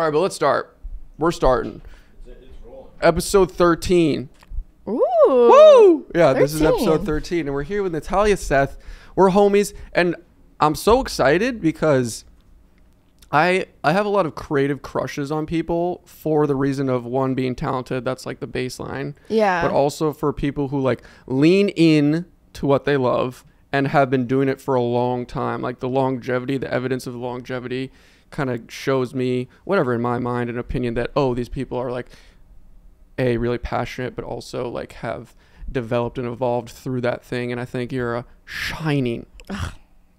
right, but let's start. We're starting. Episode 13. Ooh. Woo! Yeah, 13. This is episode 13, and we're here with Natalia, Seth. We're homies, and I'm so excited because I have a lot of creative crushes on people for the reason of, one, being talented. That's like the baseline. Yeah. But also for people who like lean in to what they love and have been doing it for a long time. Like the longevity, the evidence of longevity kind of shows me, whatever, in my mind, an opinion that, oh, these people are like, A, really passionate, but also like have developed and evolved through that thing. And I think you're a shining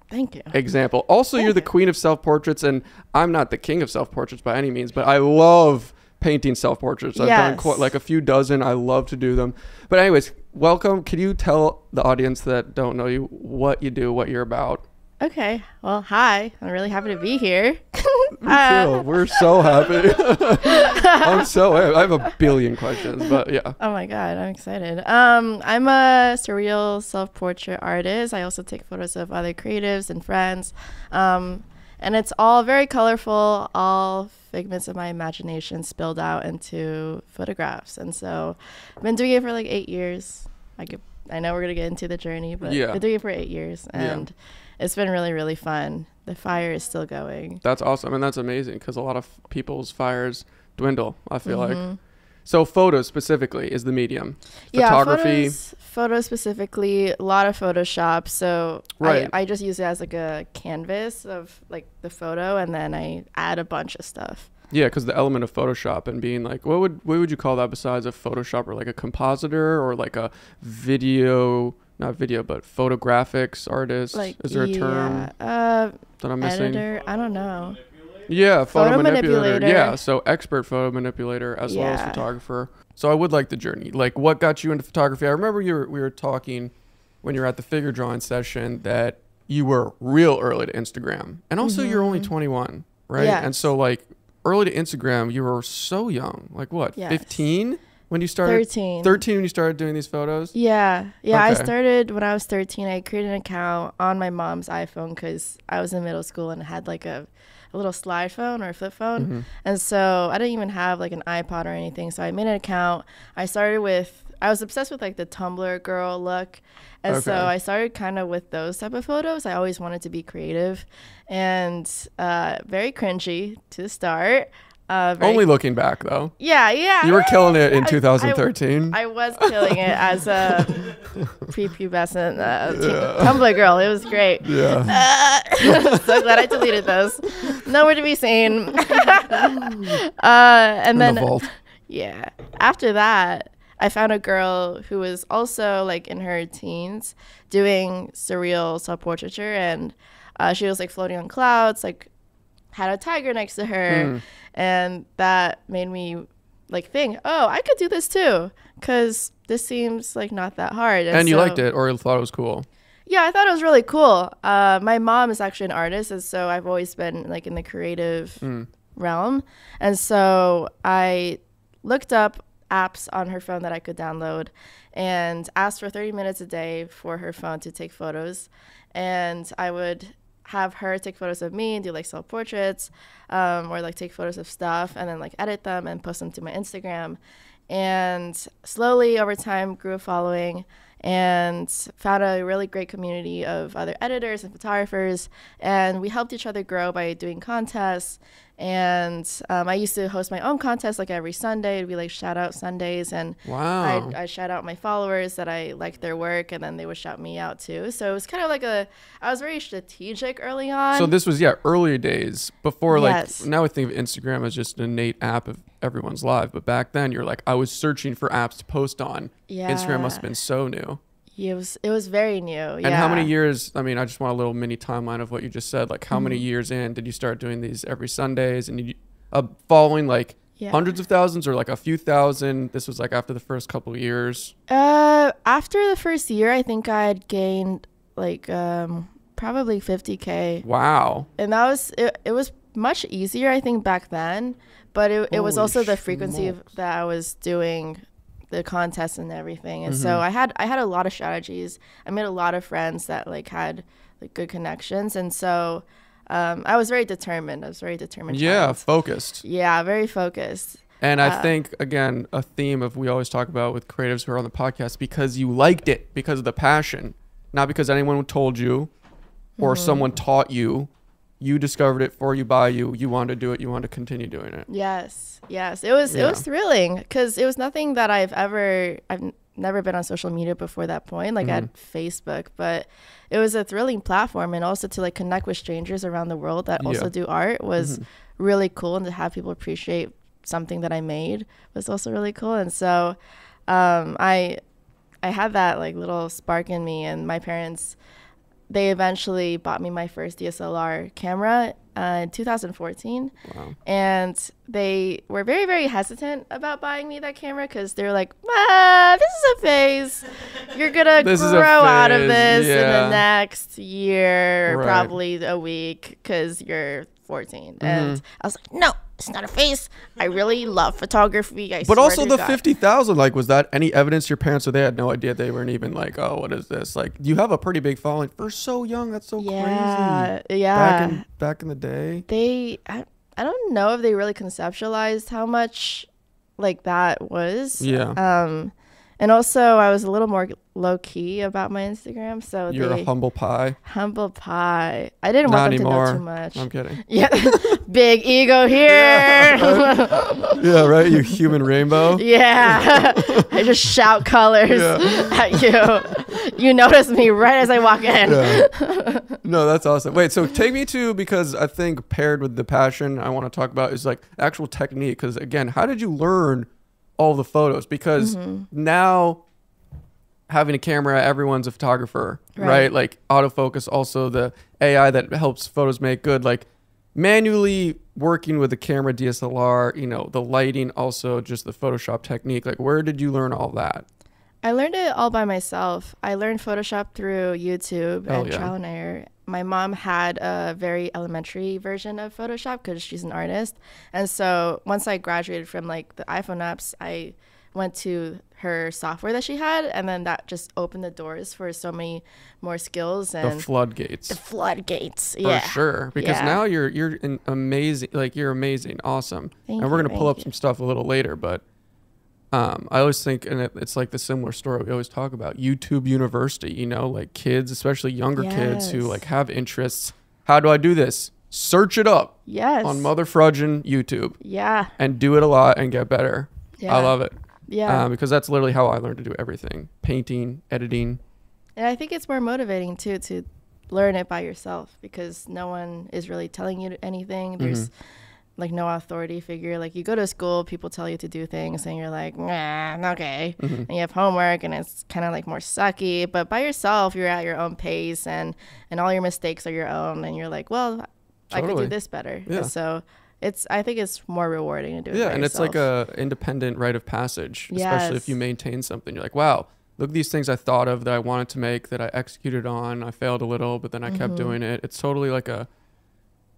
Thank you. example. Also, you're the queen of self-portraits, and I'm not the king of self-portraits by any means, but I love painting self-portraits. I've done quite like a few dozen. I love to do them. But anyways, welcome. Can you tell the audience that don't know you what you do, what you're about? Okay. Well, hi. I'm really happy to be here. Me too. We're so happy. I have a billion questions, but yeah. Oh my God, I'm excited. I'm a surreal self-portrait artist. I also take photos of other creatives and friends. And it's all very colorful, all figments of my imagination spilled out into photographs. And so I've been doing it for like 8 years. I know we're going to get into the journey, but I've been doing it for 8 years. And it's been really, really fun. The fire is still going. That's awesome. And that's amazing because a lot of people's fires dwindle, I feel like. So photos specifically is the medium. Photography. Yeah, photos specifically, a lot of Photoshop. So I just use it as like a canvas of like the photo, and then I add a bunch of stuff. Yeah, because the element of Photoshop and being like, what would you call that besides a Photoshop, or like a compositor, or like a not video, but photographics artist? Like, is there a term that I'm missing? Editor, I don't know. Yeah, photo manipulator. Yeah, so expert photo manipulator as well as photographer. So I would like the journey. Like, what got you into photography? I remember we were talking when you were at the figure drawing session that you were real early to Instagram. And also you're only 21, right? Yes. And so like early to Instagram, you were so young. Like what, 15? When you started? 13 when you started doing these photos? Yeah. Okay. I started when I was 13. I created an account on my mom's iPhone because I was in middle school and had like a little slide phone or a flip phone. And so I didn't even have like an iPod or anything. So I made an account. I was obsessed with like the Tumblr girl look. And so I started kind of with those type of photos. I always wanted to be creative and very cringy to start. Only looking back though. Yeah. You were killing it in 2013. I was killing it as a prepubescent Tumblr girl. It was great. Yeah. So glad I deleted those. Nowhere to be seen. And then, the vault. Yeah. After that, I found a girl who was also like in her teens doing surreal self-portraiture, and she was like floating on clouds, like had a tiger next to her. And that made me like think, oh, I could do this too, because this seems like not that hard. And you liked it, or you thought it was cool? Yeah, I thought it was really cool. My mom is actually an artist, and so I've always been like in the creative realm. And so I looked up apps on her phone that I could download and asked for 30 minutes a day for her phone to take photos. And I would have her take photos of me and do like self-portraits, or like take photos of stuff and then like edit them and post them to my Instagram. And slowly over time grew a following and found a really great community of other editors and photographers, and we helped each other grow by doing contests. And I used to host my own contests like every Sunday. It'd be like shout out Sundays, and I shout out my followers that I liked their work, and then they would shout me out too. So it was kind of like I was very strategic early on. So this was earlier days before now I think of Instagram as just an innate app of everyone's life, but back then you're like, I was searching for apps to post on. Instagram must have been so new. It was very new. And how many years, I mean, I just want a little mini timeline of what you just said. Like how many years in did you start doing these every Sundays, and you following like hundreds of thousands or like a few thousand? This was like after the first couple of years. After the first year, I think I had gained like probably 50K. Wow. And that was it was much easier, I think, back then, but it was also the frequency that I was doing the contests and everything. And so I had a lot of strategies. I made a lot of friends that like had like good connections, and so I was very determined. I was very determined. Yeah, child. focused. Yeah, very focused. And I think, again, a theme of we always talk about with creatives who are on the podcast, because you liked it, because of the passion, not because anyone told you or someone taught you. You discovered it for you, by you. You wanted to do it. You wanted to continue doing it. Yes. It was thrilling because it was nothing that I've never been on social media before that point. Like I had Facebook, but it was a thrilling platform, and also to like connect with strangers around the world that also do art was really cool, and to have people appreciate something that I made was also really cool. And so I had that like little spark in me, and my parents, they eventually bought me my first DSLR camera in 2014. Wow. And they were very, very hesitant about buying me that camera because they're like, this is a phase. You're going to grow out of this in the next year, or probably a week, because you're 14. And I was like, no, it's not a phase. I really love photography. But also the 50,000, like, was that any evidence your parents, or they had no idea? They weren't even like, oh, what is this? Like, you have a pretty big following for so young. That's so crazy. Yeah. Back in the day. I don't know if they really conceptualized how much like that was. Yeah. And also I was a little more low key about my Instagram. So you're a humble pie. Humble pie. I didn't want them to know too much. I'm kidding. Yeah. Big ego here. Yeah, right. You human rainbow. Yeah. I just shout colors at you. You notice me right as I walk in. Yeah. No, that's awesome. Wait, so take me to, because I think paired with the passion I want to talk about is like actual technique. Because again, how did you learn all the photos? Because now having a camera, everyone's a photographer, right? Like autofocus, also the AI that helps photos make good, like manually working with the camera, DSLR, you know, the lighting, also just the Photoshop technique. Like, where did you learn all that? I learned it all by myself. I learned Photoshop through YouTube and trial and error. My mom had a very elementary version of Photoshop because she's an artist. And so once I graduated from like the iPhone apps, I went to her software that she had, and then that just opened the doors for so many more skills. And the floodgates. Yeah. For sure. Because now you're amazing. Like, you're amazing. Awesome. And we're going to pull up some stuff a little later, but I always think, and it's like the similar story we always talk about, YouTube University, you know, like kids, especially younger kids who like have interests. How do I do this? Search it up on Mother Frudgeon YouTube. Yeah. And do it a lot and get better. Yeah. I love it. Yeah. Because that's literally how I learned to do everything. Painting, editing. And I think it's more motivating too to learn it by yourself, because no one is really telling you anything. There's like no authority figure. Like, you go to school, people tell you to do things and you're like, nah, okay. And you have homework and it's kind of like more sucky. But by yourself, you're at your own pace, and all your mistakes are your own, and you're like, well, I could do this better. Yeah. So I think it's more rewarding to do it by and yourself. It's like a independent rite of passage, especially if you maintain something. You're like, wow, look at these things I thought of that I wanted to make, that I executed on. I failed a little, but then I kept doing it. It's totally like a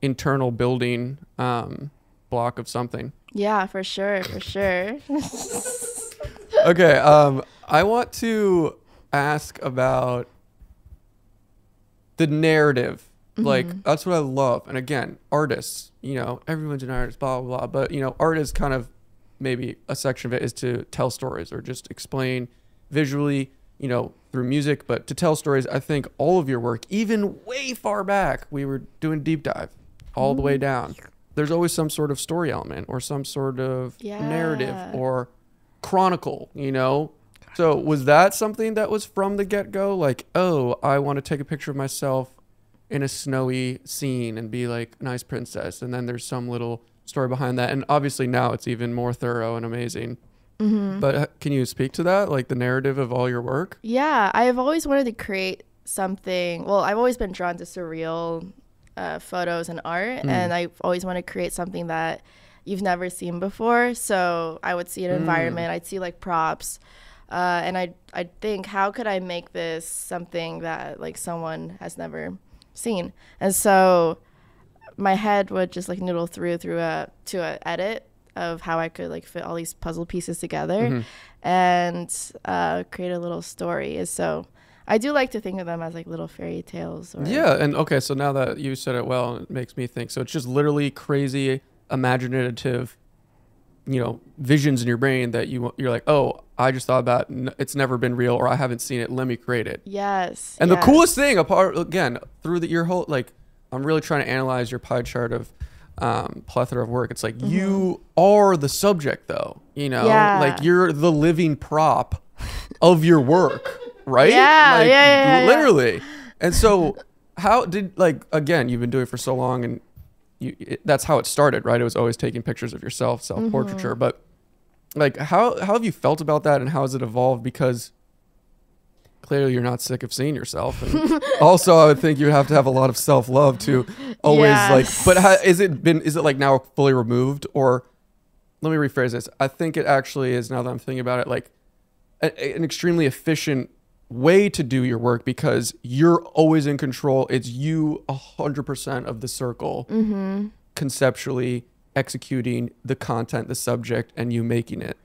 internal building block of something. Yeah, for sure. Okay, I want to ask about the narrative. Like, that's what I love. And again, artists, you know, everyone's an artist, blah, blah, blah. But, you know, art is kind of, maybe a section of it is to tell stories or just explain visually, you know, through music. But to tell stories, I think all of your work, even way far back, we were doing deep dive all the way down. There's always some sort of story element or some sort of narrative or chronicle, you know? So was that something that was from the get-go? Like, oh, I want to take a picture of myself in a snowy scene and be like a nice princess. And then there's some little story behind that. And obviously now it's even more thorough and amazing. But can you speak to that? Like the narrative of all your work? Yeah, I've always wanted to create something. Well, I've always been drawn to surreal photos and art, and I've always wanted to create something that you've never seen before. So I would see an environment, I'd see like props, and I'd think, how could I make this something that like someone has never seen? And so my head would just like noodle through to a edit of how I could like fit all these puzzle pieces together and create a little story. So I do like to think of them as like little fairy tales. Or, Yeah, and okay, so now that you said it well, it makes me think. So it's just literally crazy, imaginative, visions in your brain that you're like, oh, I just thought about it's never been real, or I haven't seen it. Let me create it. Yes. And the coolest thing, apart again through your whole I'm really trying to analyze your pie chart of plethora of work. It's like you are the subject, though. Like you're the living prop of your work. Right? Yeah, literally. And so how did again, you've been doing it for so long, and that's how it started, right? It was always taking pictures of yourself, self-portraiture. But how have you felt about that, and how has it evolved? Because clearly you're not sick of seeing yourself, and also I would think you would have to have a lot of self-love to always but is it now fully removed? Or let me rephrase this. I think it actually is, now that I'm thinking about it, an extremely efficient way to do your work, because you're always in control. It's you 100% of the circle, conceptually executing the content, the subject, and you making it.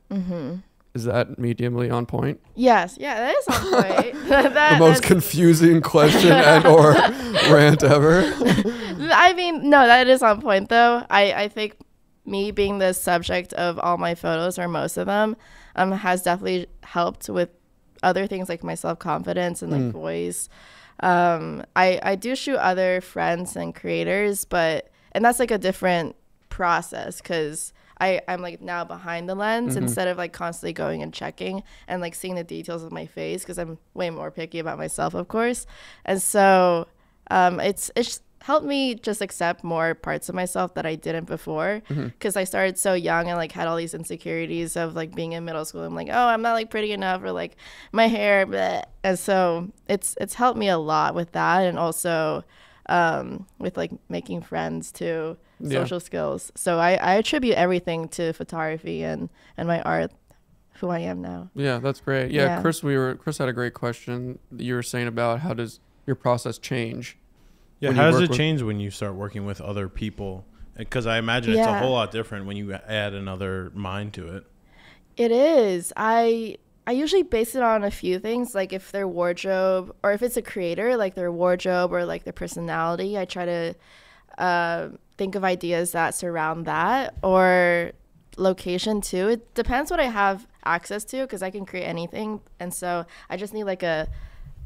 Is that mediumly on point? Yes. Yeah, that is on point. The most confusing question and or rant ever. I mean, no, that is on point though. I think me being the subject of all my photos, or most of them, has definitely helped with other things like my self-confidence and voice. I do shoot other friends and creators, and that's a different process, because I'm now behind the lens instead of constantly going and checking and seeing the details of my face, because I'm way more picky about myself, of course. And so it's helped me just accept more parts of myself that I didn't before, because I started so young and had all these insecurities of being in middle school. I'm like, oh, I'm not pretty enough, or my hair, bleh. And so it's helped me a lot with that, and also with making friends too, social skills. So I attribute everything to photography and my art, who I am now. Yeah, that's great. Chris had a great question. You were saying about how does your process change? Yeah, how does it change when you start working with other people? Because I imagine it's a whole lot different when you add another mind to it. It is. I usually base it on a few things, if their wardrobe, or if it's a creator, their wardrobe or their personality. I try to think of ideas that surround that, or location too. It depends what I have access to, because I can create anything, and so I just need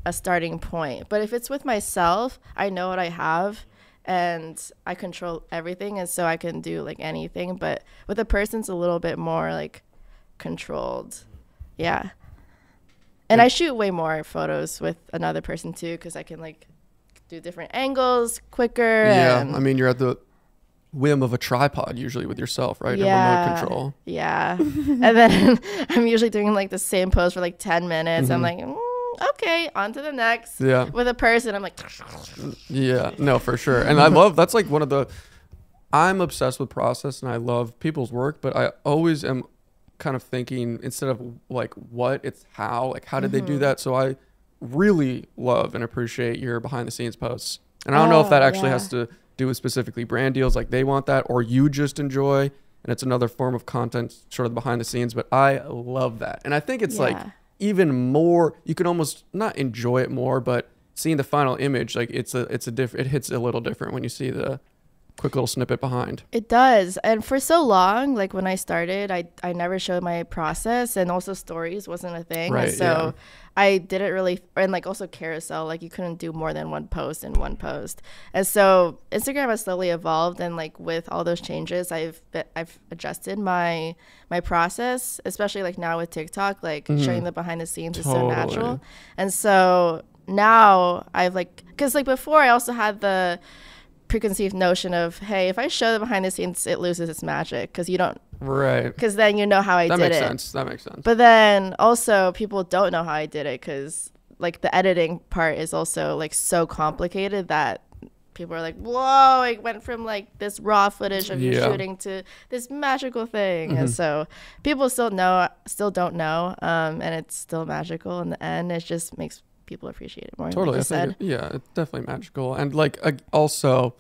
a starting point. But if it's with myself, I know what I have and I control everything, and so I can do anything. But with a person, it's a little bit more controlled. Yeah. And I shoot way more photos with another person too, because I can do different angles quicker. Yeah, I mean, you're at the whim of a tripod usually with yourself, right? Yeah. Remote control. Yeah. And then I'm usually doing the same pose for 10 minutes. I'm okay, on to the next. Yeah. With a person, I'm yeah, no, for sure. And I love, that's one of the, I'm obsessed with process, and I love people's work, but I always am kind of thinking, instead of what, it's how, how did they do that? So I really love and appreciate your behind the scenes posts. And I don't know if that actually has to do with specifically brand deals, they want that, or you just enjoy, and it's another form of content, sort of behind the scenes. But I love that. And I think it's even more, you can almost not enjoy it more, but seeing the final image, it hits a little different when you see the quick little snippet behind. It does. And for so long, when I started, I never showed my process, and also stories wasn't a thing. Right, and so I didn't really, and also carousel, you couldn't do more than one post in one post. And so Instagram has slowly evolved, and with all those changes, I've adjusted my process, especially now with TikTok, showing the behind the scenes is so natural. And so now I've because before I also had the preconceived notion of, hey, if I show the behind the scenes, it loses its magic, because you don't, right, because then you know how I did it. That makes sense. But then also people don't know how I did it, because the editing part is also so complicated that people are whoa, it went from this raw footage of you shooting to this magical thing. And so people still don't know, and it's still magical in the end. It just makes people appreciate it more. Totally. It's definitely magical. And also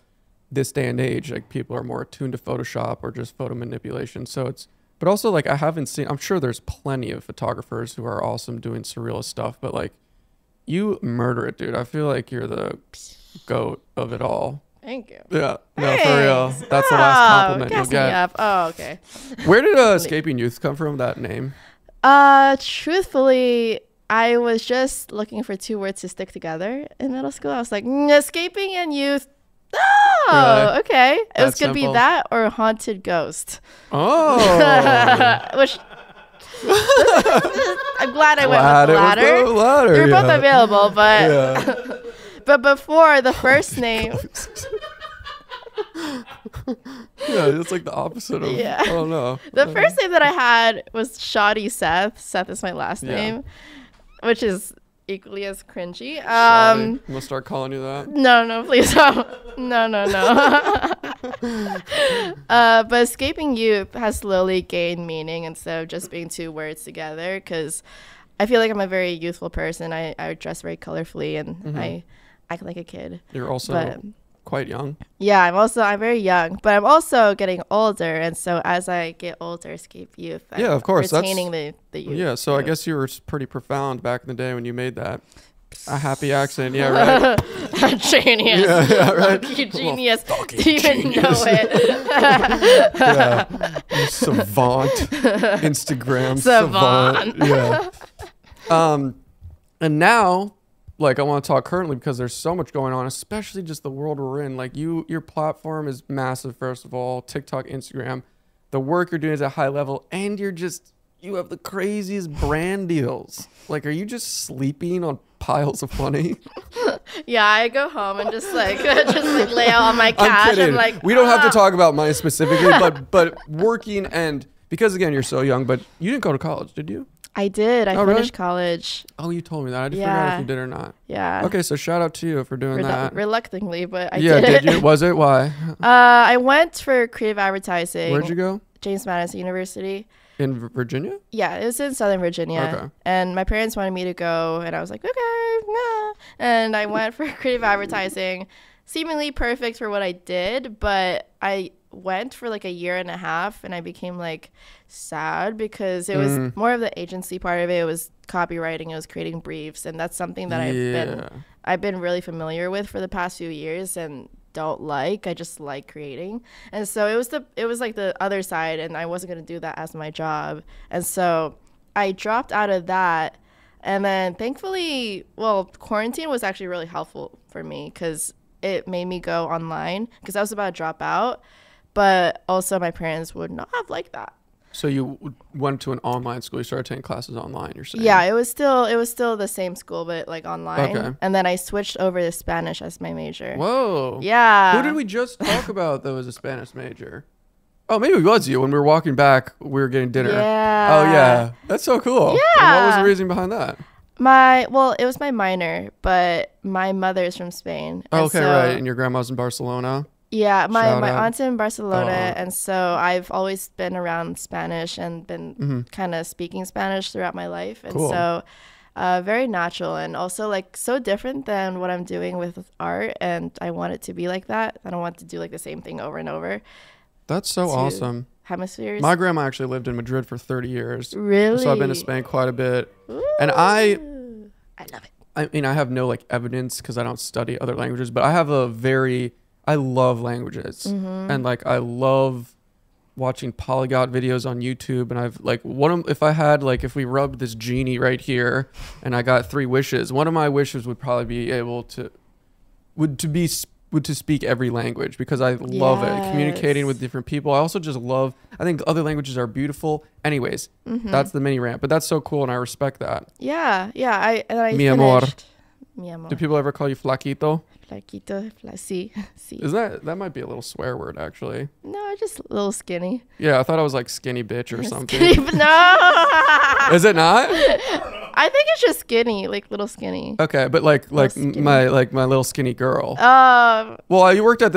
this day and age, people are more attuned to Photoshop or just photo manipulation. So it's, but also I haven't seen, I'm sure there's plenty of photographers who are awesome doing surrealist stuff, but You murder it, dude. I feel like you're the goat of it all. Thank you. Yeah. No, for real. That's the last compliment you'll get. Up. Oh, okay. Where did Escaping Youth come from, that name? Truthfully, I was just looking for 2 words to stick together in middle school. I was like, escaping and youth. Oh, really? Okay. It was going to be that or haunted ghost. Oh. Which I'm glad I went with the latter. They were both available, but but before the first name. Yeah, it's like the opposite of. Yeah. I don't know. The first name that I had was Shoddy Seth. Seth is my last name, which is equally as cringy. I'm gonna start calling you that. No, please don't. No. But Escaping Youth has slowly gained meaning instead of just being 2 words together, because I feel like I'm a very youthful person. I dress very colorfully and I act like a kid. You're also quite young. Yeah, I'm very young, but I'm also getting older, and so as I get older, Escape Youth. Yeah, of course. Retaining the youth. Yeah, so I guess you were pretty profound back in the day when you made that. A happy accent, yeah, right. Genius. Yeah, right. Genius. Do you even know it? Yeah. Savant. Instagram savant. Yeah. And now, like, I want to talk currently because there's so much going on, especially just the world we're in. Like, your platform is massive, first of all. TikTok, Instagram. The work you're doing is at high level, and you have the craziest brand deals. Like, are you just sleeping on piles of money? Yeah, I go home and just lay out on my cash. I'm kidding. like, we don't have to talk about money specifically, but working, and because again, you're so young, but you didn't go to college, did you? I did. I finished college. Oh, you told me that. I just forgot if you did or not. Yeah. Okay, so shout out to you for doing that. Reluctantly, but I did. Yeah, did you? Was it? Why? I went for creative advertising. Where'd you go? James Madison University. In Virginia? Yeah, it was in Southern Virginia. Okay. And my parents wanted me to go, and I was like, okay, nah. And I went for creative advertising. Seemingly perfect for what I did, but I went for like a year and a half, and I became like sad because it was more of the agency part of it. It was copywriting, it was creating briefs, and that's something that I've been really familiar with for the past few years and don't like. I just like creating. And so it was like the other side, and I wasn't going to do that as my job. And so I dropped out of that. And then thankfully, quarantine was actually really helpful for me because it made me go online because I was about to drop out. But also my parents would not have liked that. So you went to an online school. You started taking classes online, you're saying? Yeah, it was still the same school, but like online. Okay. And then I switched over to Spanish as my major. Whoa. Yeah. Who did we just talk about that was a Spanish major? Oh, maybe it was you. When we were walking back, we were getting dinner. Yeah. Oh, yeah. That's so cool. Yeah. And what was the reason behind that? It was my minor, but my mother is from Spain. Oh, okay, right. And your grandma's in Barcelona? Yeah, my aunt's in Barcelona, and so I've always been around Spanish and been kind of speaking Spanish throughout my life. And so very natural and also like so different than what I'm doing with art, and I want it to be like that. I don't want to do like the same thing over and over. That's so awesome. Hemispheres. My grandma actually lived in Madrid for 30 years. Really? So I've been to Spain quite a bit. Ooh, and I love it. I mean, I have no like evidence because I don't study other languages, but I love languages, and like I love watching polyglot videos on YouTube. And I've like if we rubbed this genie right here and I got 3 wishes, one of my wishes would probably be able to speak every language because I love it, communicating with different people. I also just love, I think other languages are beautiful. Anyways, that's the mini rant, but that's so cool and I respect that. Yeah. I Mi amor. Mi amor. Do people ever call you flaquito? Flaquito, sí. Is that might be a little swear word actually? No, just a little skinny. Yeah, I thought I was like skinny bitch or something. No. Is it not? I think it's just skinny, like little skinny. Okay, but like my little skinny girl. Well, I worked at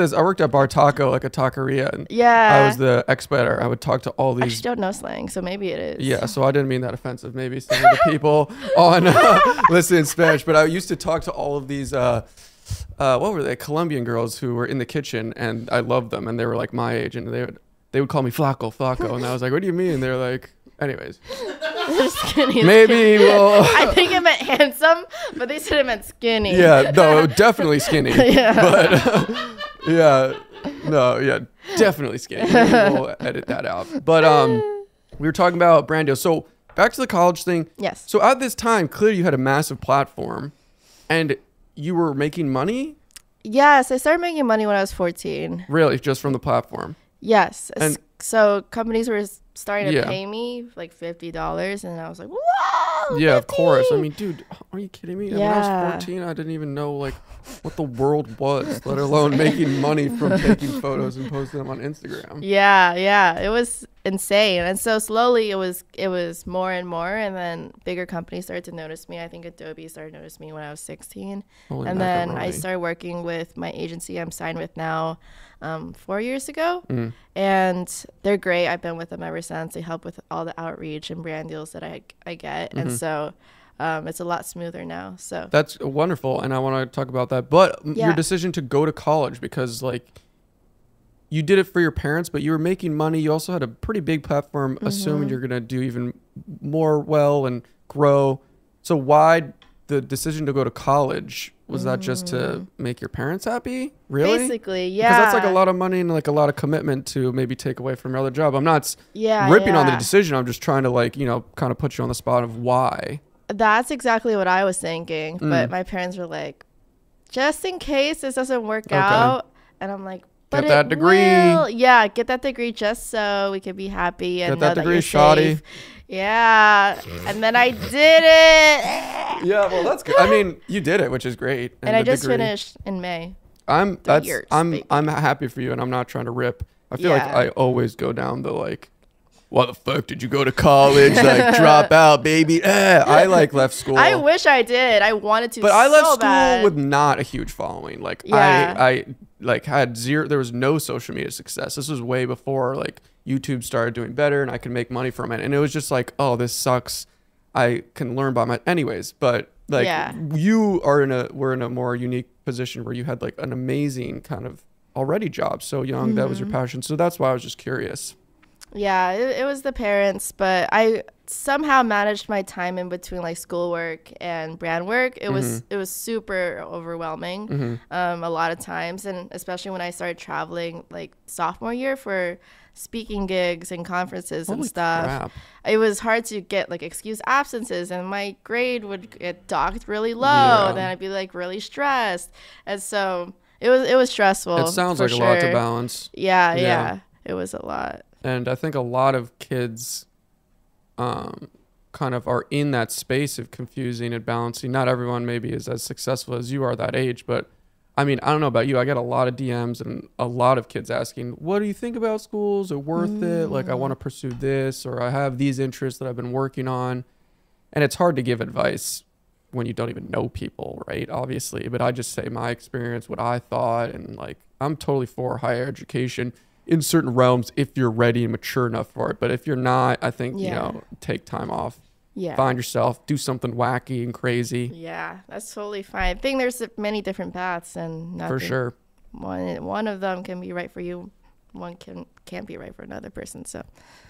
Bar Taco, like a taqueria, and I was the expediter. I would talk to all these. I just don't know slang, so maybe it is. Yeah, so I didn't mean that offensive. Maybe some of the people on listen in Spanish, but I used to talk to all of these. What were they? Colombian girls who were in the kitchen, and I loved them, and they were like my age, and they would call me flaco, and I was like, what do you mean? They're like, Anyways. Skinny. Maybe, well. I think it meant handsome, but they said it meant skinny. Yeah, no, definitely skinny. Yeah. But, definitely skinny. Maybe we'll edit that out. But we were talking about brand deals. So back to the college thing. Yes. So at this time, clearly you had a massive platform and you were making money? Yes, I started making money when I was 14. Really? Just from the platform? Yes. And so companies were starting to pay me like $50, and I was like, whoa! Yeah, 50! of course. I mean, dude, are you kidding me? Yeah. When I was 14, I didn't even know like what the world was, let alone making money from taking photos and posting them on Instagram. Yeah, it was insane. And so slowly it was more and more, and then bigger companies started to notice me. I think Adobe started to notice me when I was 16. Holy and then macaroni. I started working with my agency I'm signed with now 4 years ago. And they're great. I've been with them ever since. They help with all the outreach and brand deals that I get. And so it's a lot smoother now. So that's wonderful, and I want to talk about that. But Yeah. your decision to go to college, because like you did it for your parents, but you were making money. You also had a pretty big platform, assuming you're gonna do even more well and grow. So why the decision to go to college? Was that just to make your parents happy? Really? basically, yeah. Because that's like a lot of money and like a lot of commitment to maybe take away from your other job. I'm not ripping on the decision. I'm just trying to like, kind of put you on the spot of why. That's exactly what I was thinking. But my parents were like, just in case this doesn't work out. And I'm like, but get that degree. Will. Yeah, get that degree just so we could be happy and Get that know degree, that you're shoddy. safe. Yeah. And then I did it. Yeah, well, that's good. I mean, you did it, which is great. And I the just degree. finished in May. I'm years, baby. happy for you, and I'm not trying to rip. I feel like Yeah. I always go down the like, why the fuck did you go to college? Like drop out, baby. I like left school. I wish I did. I wanted to, but I left so school bad. with not a huge following. Like Yeah. I like had zero. There was no social media success. This was way before like YouTube started doing better, and I could make money from it. And it was just like, oh, this sucks. I can learn by my anyways. But like you are we're in a more unique position where you had like an amazing kind of already job so young. That was your passion. So that's why I was just curious. Yeah, it was the parents, but I somehow managed my time in between like schoolwork and brand work. It was super overwhelming a lot of times, and especially when I started traveling like sophomore year for speaking gigs and conferences and stuff. Crap. It was hard to get like excuse absences, and my grade would get docked really low. Yeah. And then I'd be like really stressed, and so it was stressful. It sounds like for a lot to sure. balance. Yeah, it was a lot. And I think a lot of kids kind of are in that space of confusing and balancing. Not everyone maybe is as successful as you are that age, but I mean, I don't know about you. I get a lot of DMs and a lot of kids asking, what do you think about schools? Are worth it? Like, I want to pursue this, or I have these interests that I've been working on. And it's hard to give advice when you don't even know people, right? Obviously. But I just say my experience, what I thought, and like, I'm totally for higher education in certain realms if you're ready and mature enough for it. But if you're not, I think, take time off. Yeah. Find yourself, do something wacky and crazy. Yeah, that's totally fine. I think there's many different paths, and For sure. One of them can be right for you, one can't be right for another person. So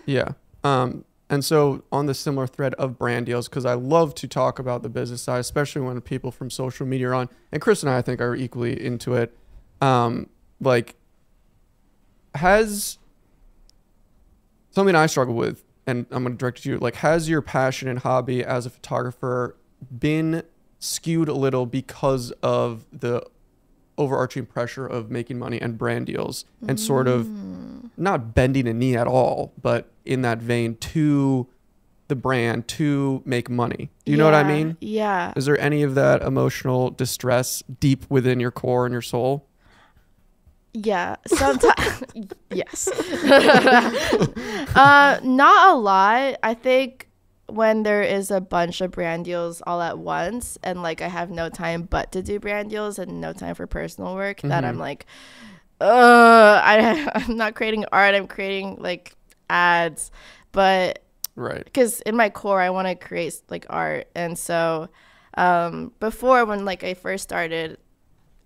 yeah. And so on the similar thread of brand deals, because I love to talk about the business side, especially when people from social media are on, and Chris and I think are equally into it. Like, has something I struggle with, and I'm going to direct it to you, like, has your passion and hobby as a photographer been skewed a little because of the overarching pressure of making money and brand deals and sort of not bending a knee at all, but in that vein to the brand to make money? Do you know what I mean? Yeah. Is there any of that emotional distress deep within your core and your soul? Yeah, sometimes. Yes. Not a lot. I think when there is a bunch of brand deals all at once, and like I have no time but to do brand deals and no time for personal work, that I'm like, I'm not creating art. I'm creating like ads, but right, because in my core I want to create like art, and so before when like I first started,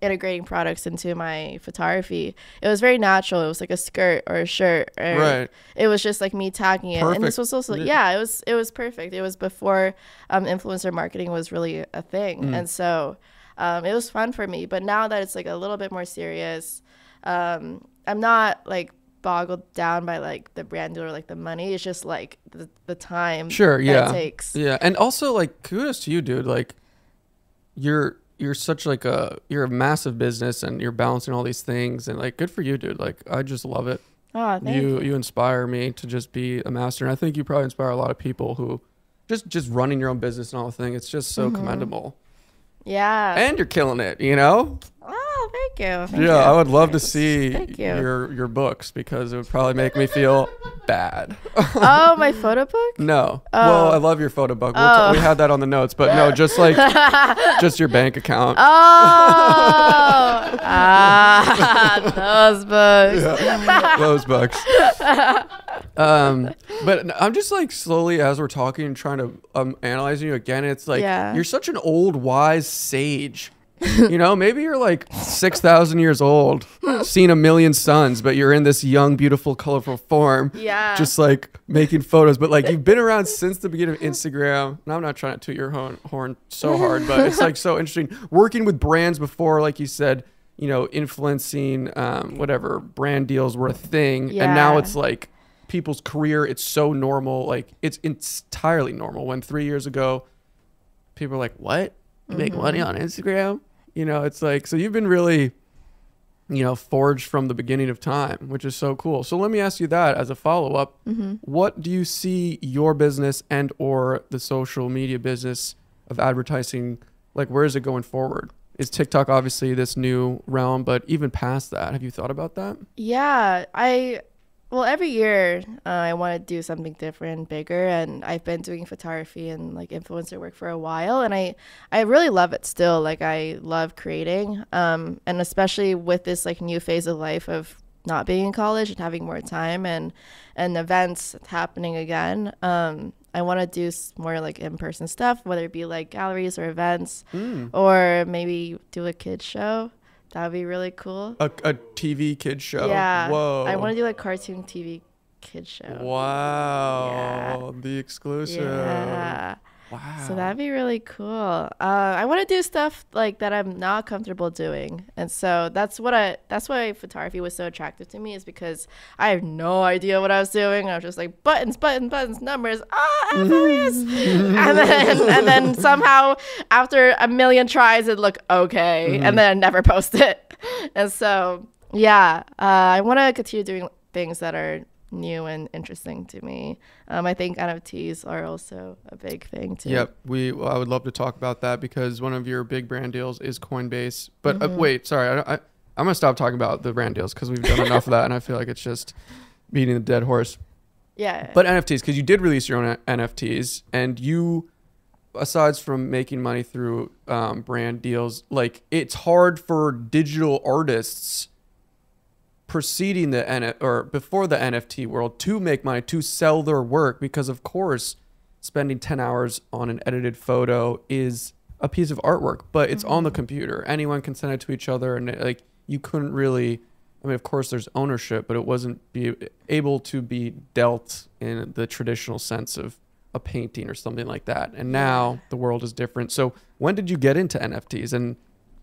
integrating products into my photography. It was very natural. It was like a skirt or a shirt. Or Right. It was just like me tagging it. Perfect. And this was also, it was perfect. It was before influencer marketing was really a thing. And so it was fun for me. But now that it's like a little bit more serious, I'm not like boggled down by like the brand deal or like the money. It's just like the time that it takes. Yeah. And also like kudos to you, dude. Like you're such like you're a massive business and you're balancing all these things, and like good for you, dude. Like I just love it. Oh, thank you. You inspire me to just be a master, and I think you probably inspire a lot of people who just running your own business and all the thing. It's just so commendable. Yeah. And you're killing it, you know? Oh, thank you. Thank you. I would love to see Thank you. your books, because it would probably make me feel bad. Oh, my photo book? No. Oh. Well, I love your photo book. We had that on the notes, but no, just like just your bank account. Oh. Those books. Yeah, those books. But I'm just like slowly, as we're talking, trying to analyze you again. It's like you're such an old, wise sage. You know, maybe you're like 6,000 years old, seen a million suns, but you're in this young, beautiful, colorful form. Yeah. Just like making photos. But like you've been around since the beginning of Instagram. And I'm not trying to toot your horn so hard, but it's like so interesting. Working with brands before, like you said, you know, influencing whatever brand deals were a thing. Yeah. And now it's like people's career. It's so normal. Like it's entirely normal. When 3 years ago, people were like, what? You make money on Instagram? You know, it's like, so you've been really, you know, forged from the beginning of time, which is so cool. So let me ask you that as a follow-up. What do you see your business and or the social media business of advertising, like where is it going forward? Is TikTok obviously this new realm, but even past that, have you thought about that? Yeah, well, every year I want to do something different, bigger, and I've been doing photography and like influencer work for a while, and I really love it still. Like I love creating, and especially with this like new phase of life of not being in college and having more time and events happening again. I want to do more like in-person stuff, whether it be like galleries or events, or maybe do a kids show. That would be really cool. A TV kids show. Yeah. Whoa. I want to do like cartoon TV kids show. Wow. Yeah. The exclusive. Yeah. Wow. So that'd be really cool. I want to do stuff like that I'm not comfortable doing, and so that's why photography was so attractive to me, is because I have no idea what I was doing. I was just like buttons, numbers, furious. and then somehow after a million tries it looked okay, and then I never post it. And so I want to continue doing things that are new and interesting to me. I think NFTs are also a big thing too. Yep, I would love to talk about that, because one of your big brand deals is Coinbase. But wait, sorry, I'm gonna stop talking about the brand deals because we've done enough of that, and I feel like it's just beating the dead horse. Yeah. But NFTs, because you did release your own NFTs, and you, aside from making money through brand deals, like it's hard for digital artists preceding before the NFT world to make money, to sell their work, because of course spending 10 hours on an edited photo is a piece of artwork, but it's on the computer. Anyone can send it to each other, and like you couldn't really, I mean, of course there's ownership, but it wasn't able to be dealt in the traditional sense of a painting or something like that. And now the world is different. So when did you get into NFTs? And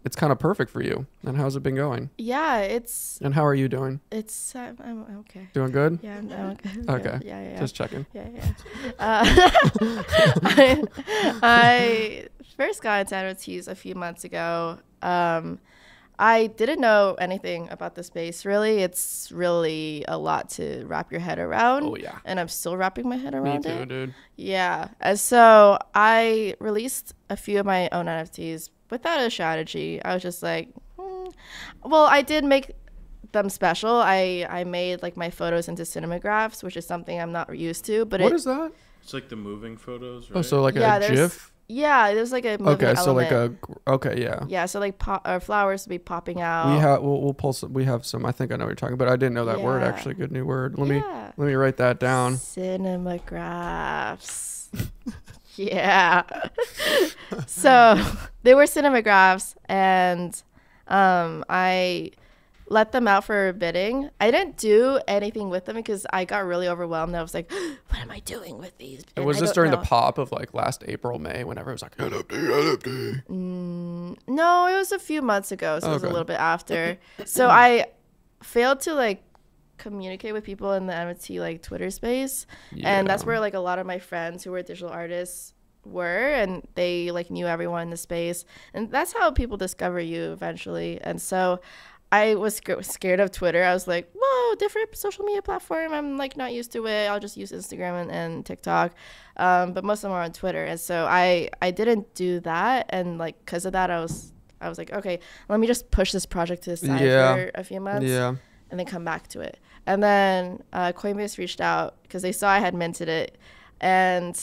it's kind of perfect for you. And how's it been going? Yeah, And how are you doing? I'm okay. Doing good? Yeah, I'm okay. Okay. Yeah. Just checking. Yeah. I first got into NFTs a few months ago. I didn't know anything about the space, really. It's really a lot to wrap your head around. Oh, yeah. And I'm still wrapping my head around it. Me too, dude. Yeah. And so I released a few of my own NFTs without a strategy. I was just like, well, I did make them special. I made like my photos into cinemagraphs, which is something I'm not used to. But what is that? It's like the moving photos, right? Oh, so like a GIF? Yeah, there's like a moving element. So like yeah. Yeah, so like flowers will be popping out. We'll pull some. We have some. I think I know what you're talking about. I didn't know that word actually. Good new word. Let me write that down. Cinemagraphs. Yeah. So they were cinemagraphs, and I let them out for bidding. I didn't do anything with them because I got really overwhelmed. I was like, what am I doing with these? And was this during the pop of like last April, May, whenever it was like NFT? No, it was a few months ago, so it was a little bit after. So I failed to like communicate with people in the NFT like Twitter space, and that's where like a lot of my friends who were digital artists were, and they like knew everyone in the space, and that's how people discover you eventually. And so I was scared of Twitter. I was like, whoa, different social media platform. I'm like not used to it. I'll just use Instagram and TikTok. But most of them are on Twitter. And so I didn't do that. And like, because of that, I was like, okay, let me just push this project to the side for a few months and then come back to it. And then Coinbase reached out because they saw I had minted it. And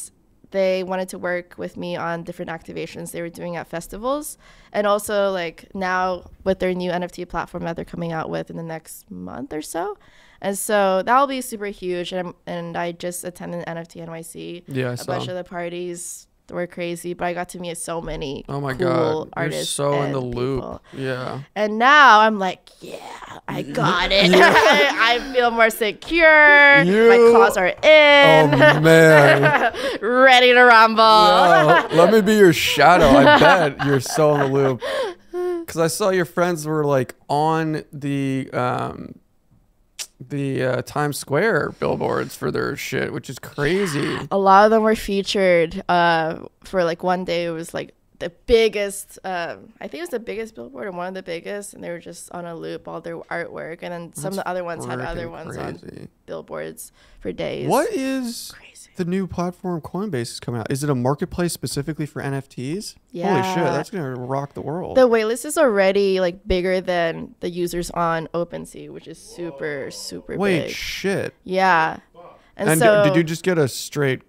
they wanted to work with me on different activations they were doing at festivals. And also like now with their new NFT platform that they're coming out with in the next month or so. And so that'll be super huge. And I just attended NFT NYC. Yeah, a bunch of the parties were crazy, but I got to meet so many cool artists. You're so in the people. loop. Yeah. And now I'm like, yeah, I got it. I feel more secure. My claws are in. Oh man. Ready to rumble. Yeah, let me be your shadow. I bet you're so in the loop. Because I saw your friends were like on the Times Square billboards for their shit, which is crazy. A lot of them were featured for like one day. It was like the biggest, I think it was the biggest billboard or one of the biggest, and they were just on a loop, all their artwork. And then some of the other ones had other ones on billboards for days. What is the new platform Coinbase is coming out? Is it a marketplace specifically for NFTs? Yeah. Holy shit, that's going to rock the world. The waitlist is already like bigger than the users on OpenSea, which is super, super big. Wait, shit. Yeah. And so, did you just get a straight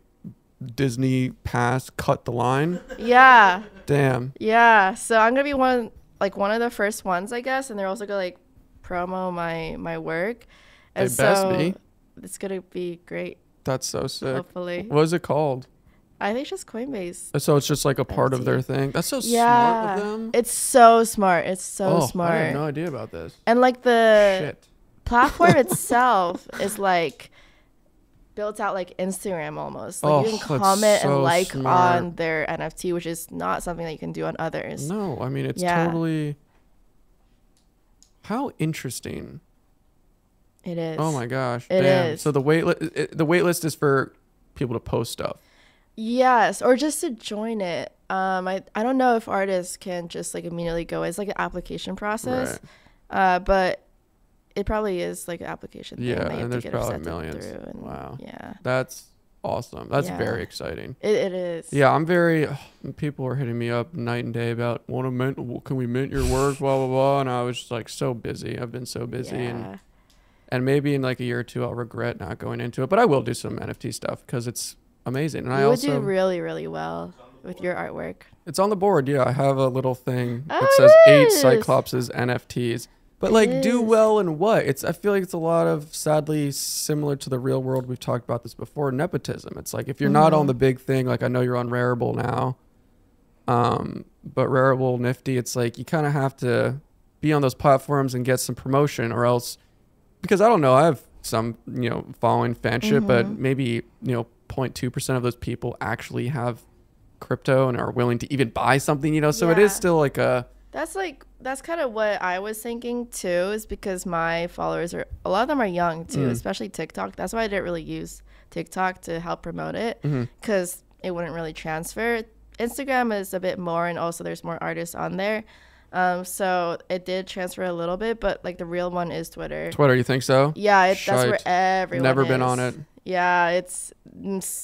Disney pass, cut the line? Yeah. Damn. Yeah. So I'm going to be one of the first ones, I guess. And they're also going to like promo my work. And they best be. It's going to be great. That's so sick. Hopefully. What is it called? I think it's just Coinbase. So it's just like a part of their thing. That's so smart of them. It's so smart. It's so smart. I had no idea about this. And like the platform itself is like built out like Instagram almost. Like you can comment and like smart on their NFT, which is not something that you can do on others. No, I mean it's totally. How interesting. It is. Oh my gosh. It Damn. is. So the waitlist is for people to post stuff. Yes, or just to join it. I don't know if artists can just like immediately go. It's like an application process. Right. But it probably is like an application thing. Yeah, that you and have there's to probably millions. Wow. Yeah. That's awesome. That's very exciting. It is. Yeah, I'm very. People are hitting me up night and day about can we mint your work, blah blah blah, and I was just like so busy. I've been so busy, and maybe in like a year or two I'll regret not going into it, but I will do some NFT stuff because it's amazing. And I also do really, really well with your artwork. It's on the board. Yeah, I have a little thing that says 8 Cyclopses NFTs. But like, do well in what? I feel like it's a lot of, sadly, similar to the real world. We've talked about this before. Nepotism. It's like if you're not on the big thing, like I know you're on Rarible now, but Rarible, Nifty, it's like you kind of have to be on those platforms and get some promotion, or else, because I don't know, I have some following fanship, but maybe 0.2% of those people actually have crypto and are willing to even buy something. So it is still like a. That's kind of what I was thinking too, is because my followers a lot of them are young too, especially TikTok. That's why I didn't really use TikTok to help promote it, because it wouldn't really transfer. Instagram is a bit more, and also there's more artists on there. So it did transfer a little bit, but like the real one is Twitter. Twitter, you think so? Yeah, that's where everyone Never been on it. Yeah,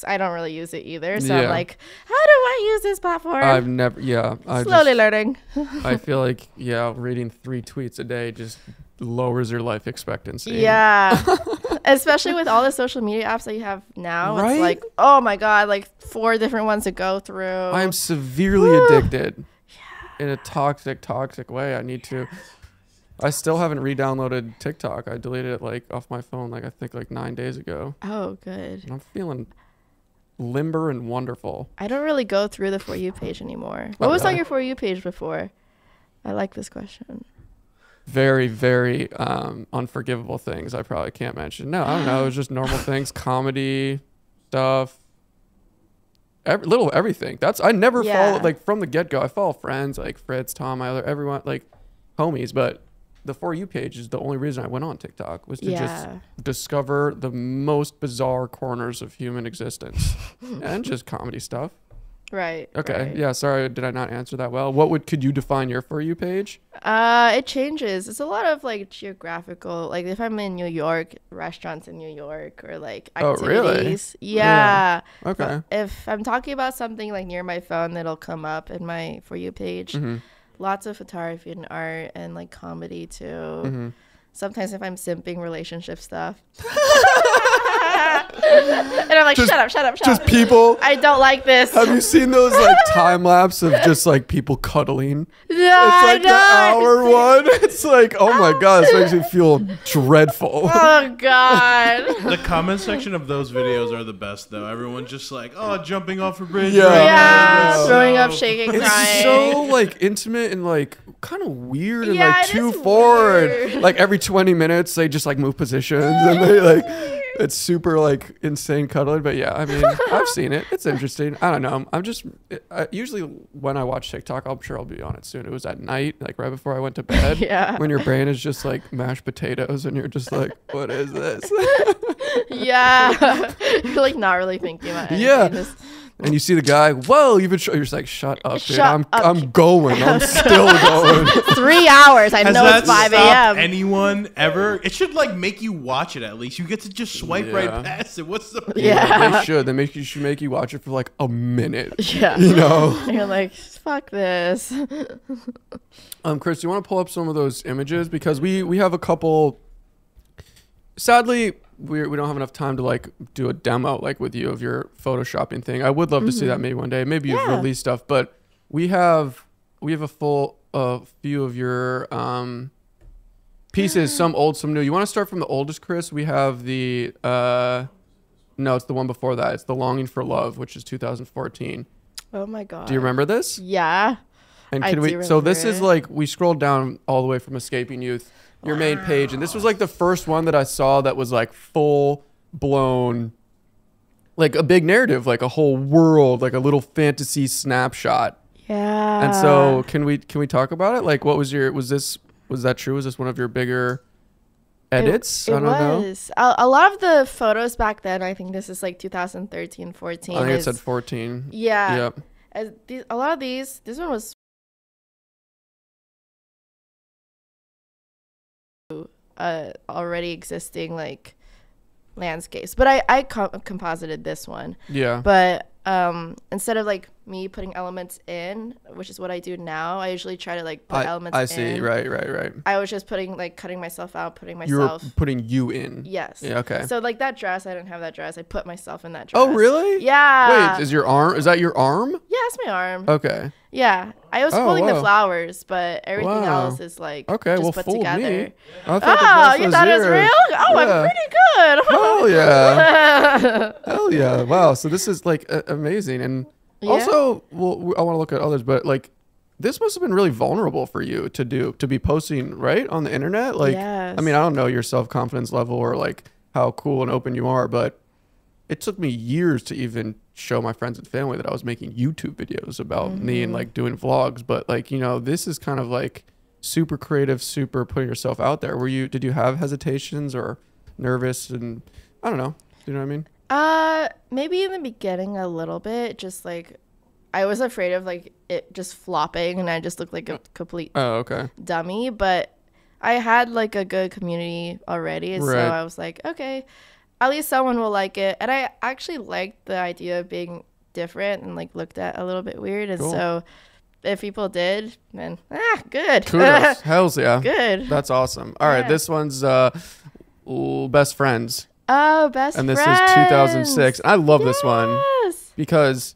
I don't really use it either. So I'm like, how do I use this platform? I've never, slowly learning. I feel like, reading 3 tweets a day just lowers your life expectancy. Yeah. Especially with all the social media apps that you have now. Right? It's like, oh my God, like 4 different ones to go through. I'm severely addicted in a toxic way. I need to. I still haven't re-downloaded TikTok. I deleted it like off my phone I think 9 days ago. Oh, good. And I'm feeling limber and wonderful. I don't really go through the For You page anymore. What was on your For You page before? I like this question. very, very unforgivable things I probably can't mention. No, I don't know. It was just normal things, comedy stuff, everything. I never follow, like, from the get-go. I follow friends like Fritz, Tom, everyone, like homies, but the For You page is the only reason I went on TikTok, was to just discover the most bizarre corners of human existence and just comedy stuff. Right. Okay. Right. Yeah. Sorry, did I not answer that well? Could you define your For You page? It changes. It's a lot of like geographical, like if I'm in New York, restaurants in New York, or like activities. Oh, really? Yeah. Okay. But if I'm talking about something like near my phone, that'll come up in my For You page. Lots of photography and art, and like comedy too. Sometimes if I'm simping, relationship stuff. And I'm like, shut up. Just people. I don't like this. Have you seen those like time lapse of just like people cuddling? Yeah, it's like the hour one. It's like, oh my God, this makes me feel dreadful. Oh God. The comment section of those videos are the best though. Everyone's just like, oh, jumping off a bridge. Yeah. Throwing up, shaking, it's crying. so like intimate and like kind of weird and like too forward. Like every 20 minutes they just like move positions and they like, it's super like insane cuddling. But yeah, I mean, I've seen it. It's interesting. I don't know. Usually when I watch TikTok, I'm sure I'll be on it soon. It was at night, like right before I went to bed. Yeah. When your brain is just like mashed potatoes and you're just like, what is this? Yeah. You're like not really thinking about anything. Yeah. And you see the guy, whoa, you're just like, shut up, dude. I'm going. I'm still going. 3 hours. I know it's 5 a.m. Anyone ever? It should like make you watch it at least. You get to just swipe right past it. What's the point? Yeah, they should. They should make you watch it for like a minute. Yeah. You know? And you're like, fuck this. Chris, do you want to pull up some of those images? Because we have a couple. Sadly, we don't have enough time to like do a demo like with you of your photoshopping thing. I would love to see that maybe one day. Maybe you've released stuff, but we have a full few of your pieces, some old, some new. You want to start from the oldest, Chris? We have the no, it's the one before that. It's the Longing for Love, which is 2014. Oh my God. Do you remember this? Yeah. And can we? So this is like, we scrolled down all the way from Escaping Youth, your main page, and this was like the first one that I saw that was like full blown, like a big narrative, like a whole world, like a little fantasy snapshot. Yeah. And so can we talk about it? Like, what was that true? Was this one of your bigger edits? I don't know. A lot of the photos back then, I think this is like 2013, 14. I think it said 14. Yeah. Yep. A lot of this one was already existing like landscapes, but I composited this one. Yeah. But instead of like me putting elements in, which is what I do now, I usually try to like put elements in. I see. Right. I was just cutting myself out, putting myself. You were putting you in. Yes. Yeah. Okay. So like that dress, I didn't have that dress. I put myself in that dress. Oh really? Yeah. Wait, is that your arm? Yeah, it's my arm. Okay. Yeah, I was holding the flowers, but everything else is like just put together. Me. Oh, you thought it was real? Oh, I'm pretty good. Hell yeah. Hell yeah. Wow. So this is like amazing. And also, well, I want to look at others, but like this must have been really vulnerable for you to be posting right on the internet. Like, I mean, I don't know your self-confidence level or like how cool and open you are, but it took me years to even show my friends and family that I was making YouTube videos about me and like doing vlogs. But like, you know, this is kind of like super creative, super putting yourself out there. Did you have hesitations or nervous? And I don't know. Do you know what I mean? Maybe in the beginning a little bit, just like I was afraid of like it just flopping and I just looked like a complete dummy. But I had like a good community already. So I was like, okay, at least someone will like it. And I actually liked the idea of being different and like looked at a little bit weird. And so if people did, then good. Kudos. Hells yeah. Good. That's awesome. All right. This one's Best Friends. Oh, Best Friends. And this is 2006. I love this one because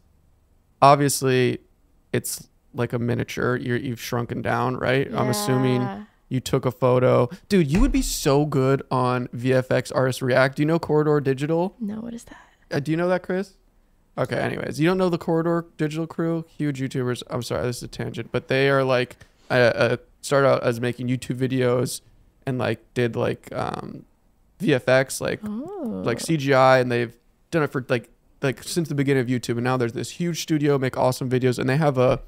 obviously it's like a miniature. You've shrunken down, right? I'm assuming you took a photo. Dude, you would be so good on VFX Artist React. Do you know Corridor Digital? No, what is that? Do you know that, Chris? Okay, anyways. You don't know the Corridor Digital crew? Huge YouTubers. I'm sorry, this is a tangent. But they are like I started out as making YouTube videos and like did like VFX, like CGI, and they've done it for like since the beginning of YouTube. And now there's this huge studio, make awesome videos, and they have a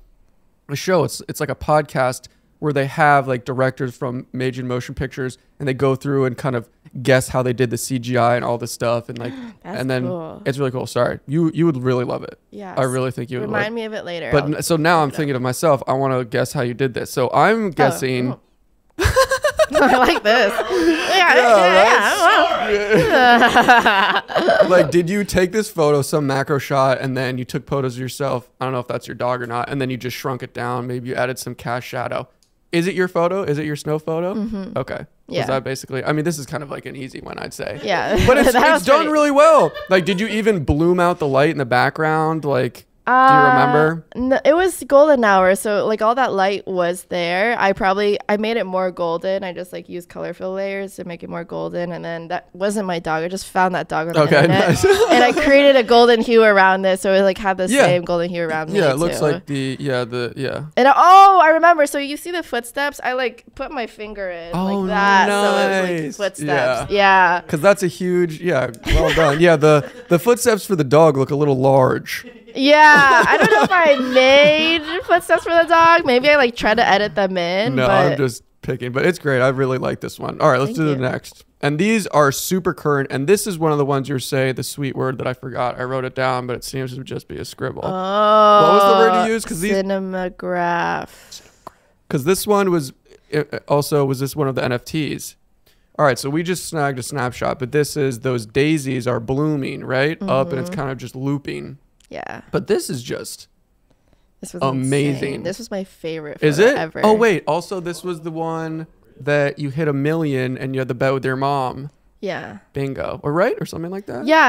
show. It's like a podcast where they have like directors from major motion pictures, and they go through and kind of guess how they did the CGI and all this stuff, and like and then cool. It's really cool. Sorry, you would really love it. Yeah, I really think you would remind me of it later. But so now I'm thinking to myself, I want to guess how you did this. So I'm guessing. I like this. Yeah. Like, did you take this photo, some macro shot, and then you took photos of yourself? I don't know if that's your dog or not. And then you just shrunk it down. Maybe you added some cast shadow. Is it your photo? Is it your snow photo? Mm-hmm. Okay. Yeah. Was that basically? I mean, this is kind of like an easy one, I'd say. Yeah. But it's done really well. Like, did you even bloom out the light in the background? Like, do you remember? No, it was golden hour, so like all that light was there. I made it more golden. I just like used color fill layers to make it more golden, and then that wasn't my dog. I just found that dog on the internet, nice. And I created a golden hue around it, so it like had the same golden hue around me. Yeah, it looks too. like And I remember. So you see the footsteps? I like put my finger in like that, nice. so it was like footsteps. Yeah. Because that's a huge. Yeah, well done. Yeah, the footsteps for the dog look a little large. Yeah, I don't know if I made footsteps for the dog. Maybe I like tried to edit them in. No, I'm just picking, but it's great. I really like this one. All right, let's do the next. And these are super current. And this is one of the ones you're saying, the sweet word that I forgot. I wrote it down, but it seems to just be a scribble. Oh, what was the word you used? Cinematograph. Because this one was this one of the NFTs. All right, so we just snagged a snapshot, but this is those daisies are blooming, right? Mm-hmm. Up, and it's kind of just looping. Yeah. But this is just was amazing. Insane. This was my favorite photo Is it? ever. Oh, wait. Also, this was the one that you hit 1 million and you had the bet with your mom. Yeah. Bingo. Or right? Or something like that? Yeah.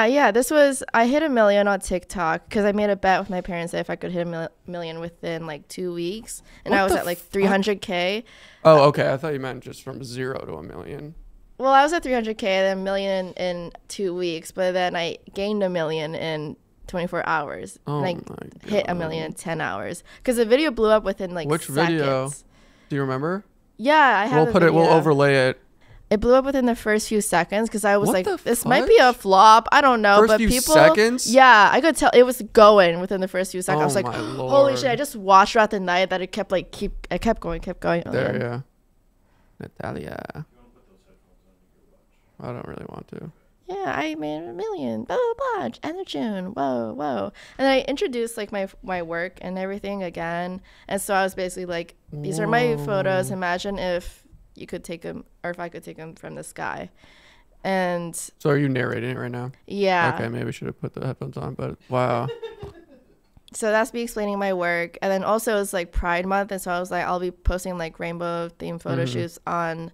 I hit 1 million on TikTok because I made a bet with my parents that if I could hit 1 million within like 2 weeks. And I was at like 300K. Oh, okay. I thought you meant just from 0 to 1 million. Well, I was at 300K and then 1 million in 2 weeks. But then I gained 1 million in 24 hours. Oh, and I hit 1 million in 10 hours. Because the video blew up within like Which seconds. video? Do you remember? Yeah, I have We'll overlay it. It blew up within the first few seconds because I was this might be a flop. I don't know. First few seconds? Yeah, I could tell it was going within the first few seconds. I was like, Lord. holy shit. I just watched throughout the night that it kept going. There, yeah. Natalia. I don't really want to. Yeah, I made 1 million. Blah, blah, blah. End of June. Whoa. And I introduced like my work and everything again. And so I was basically like, these are my photos. Imagine if you could take them, or if I could take them from the sky. And so are you narrating it right now? Yeah. Okay, maybe I should have put the headphones on, but wow. So that's me explaining my work. And then also it was like Pride Month. And so I was like, I'll be posting like rainbow themed photo shoots on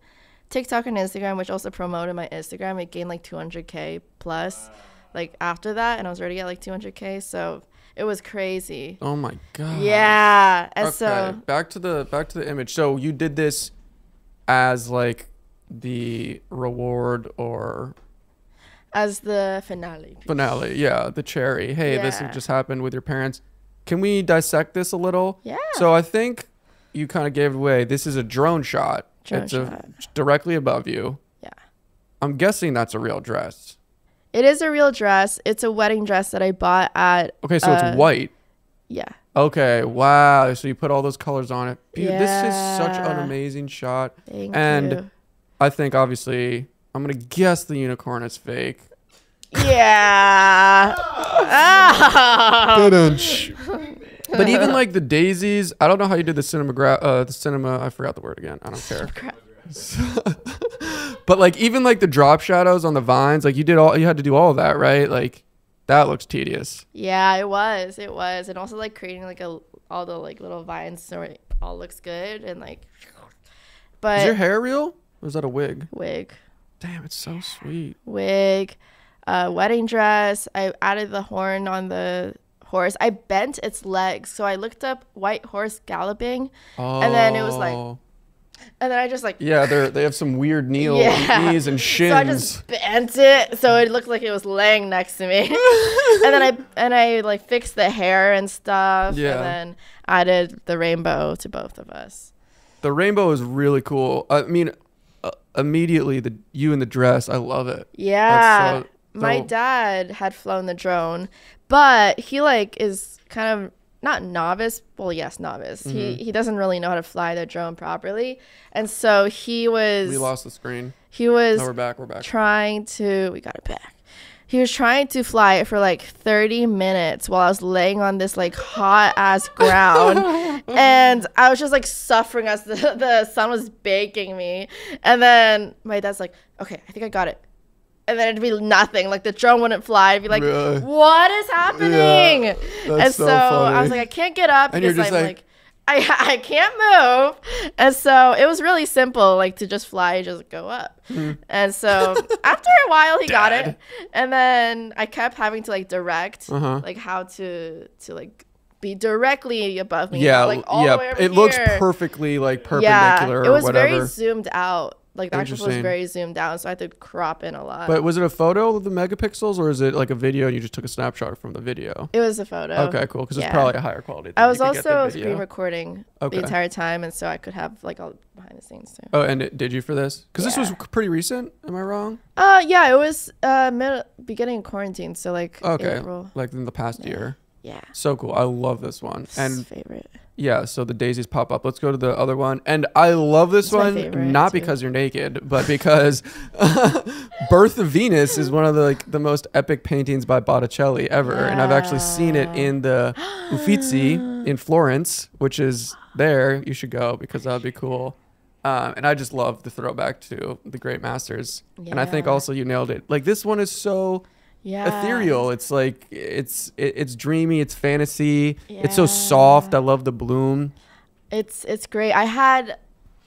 TikTok and Instagram, which also promoted my Instagram. It gained like 200K plus like after that, and I was already at like 200K, so it was crazy. Oh my god. Yeah. And okay, so back to the image. So you did this as like the reward or as the finale, yeah, the cherry. Hey, this just happened with your parents. Can we dissect this a little? Yeah. So I think you kind of gave it away. This is a drone shot. It's directly above you. Yeah. I'm guessing that's a real dress. It is a real dress. It's a wedding dress that I bought at... Okay, so it's white. Yeah. Okay, wow. So you put all those colors on it. Yeah. This is such an amazing shot. Thank you. I think, obviously, I'm going to guess the unicorn is fake. Yeah. But even like the daisies, I don't know how you did the cinema. I forgot the word again. I don't care. But like even like the drop shadows on the vines, like you had to do all of that, right? Like that looks tedious. Yeah, it was, and also like creating like all the like little vines so it all looks good and like. But is your hair real? Or is that a wig? Wig. Damn, it's so sweet. Wig, wedding dress. I added the horn on the horse. I bent its legs, so I looked up white horse galloping, and then it was like, and then I just like, they have some weird knees and shins. So I just bent it so it looked like it was laying next to me, and I like fixed the hair and stuff, and then added the rainbow to both of us. The rainbow is really cool. I mean, immediately you in the dress, I love it. Yeah. My dad had flown the drone, but he like is kind of not novice. Well, yes, novice. He doesn't really know how to fly the drone properly, and so we lost the screen. He was no, we're back. we got it back. He was trying to fly it for like 30 minutes while I was laying on this like hot ass ground. And I was just like suffering as the sun was baking me. And then my dad's like, okay, I think I got it. And then it'd be nothing. Like the drone wouldn't fly. It'd be like, really? What is happening? Yeah, and so I was like, I can't get up. And you're just like I can't move. And so it was really simple, like to just fly, just go up. And so after a while he got it. And then I kept having to like direct like how to like be directly above me. Yeah, like all the way over it looks perfectly like perpendicular or whatever. It was very zoomed out. Like the actual was very zoomed down, so I had to crop in a lot. But was it a photo of the megapixels, or is it like a video and you just took a snapshot from the video? It was a photo. Okay, cool, because it's probably a higher quality. I was also screen recording the entire time, and so I could have like all behind the scenes too. Oh, and did you for this? Because this was pretty recent. Am I wrong? Yeah, it was beginning of quarantine, so like April. Like in the past year. Yeah. So cool. I love this one. And favorite. Yeah, so the daisies pop up. Let's go to the other one. And I love this one, not because you're naked, but because Birth of Venus is one of the most epic paintings by Botticelli ever. Yeah. And I've actually seen it in the Uffizi in Florence, which is there. You should go because that would be cool. And I just love the throwback to the great masters. Yeah. And I think also you nailed it. Like this one is so... ethereal. It's like it's dreamy, it's fantasy. It's so soft. I love the bloom. It's great. I had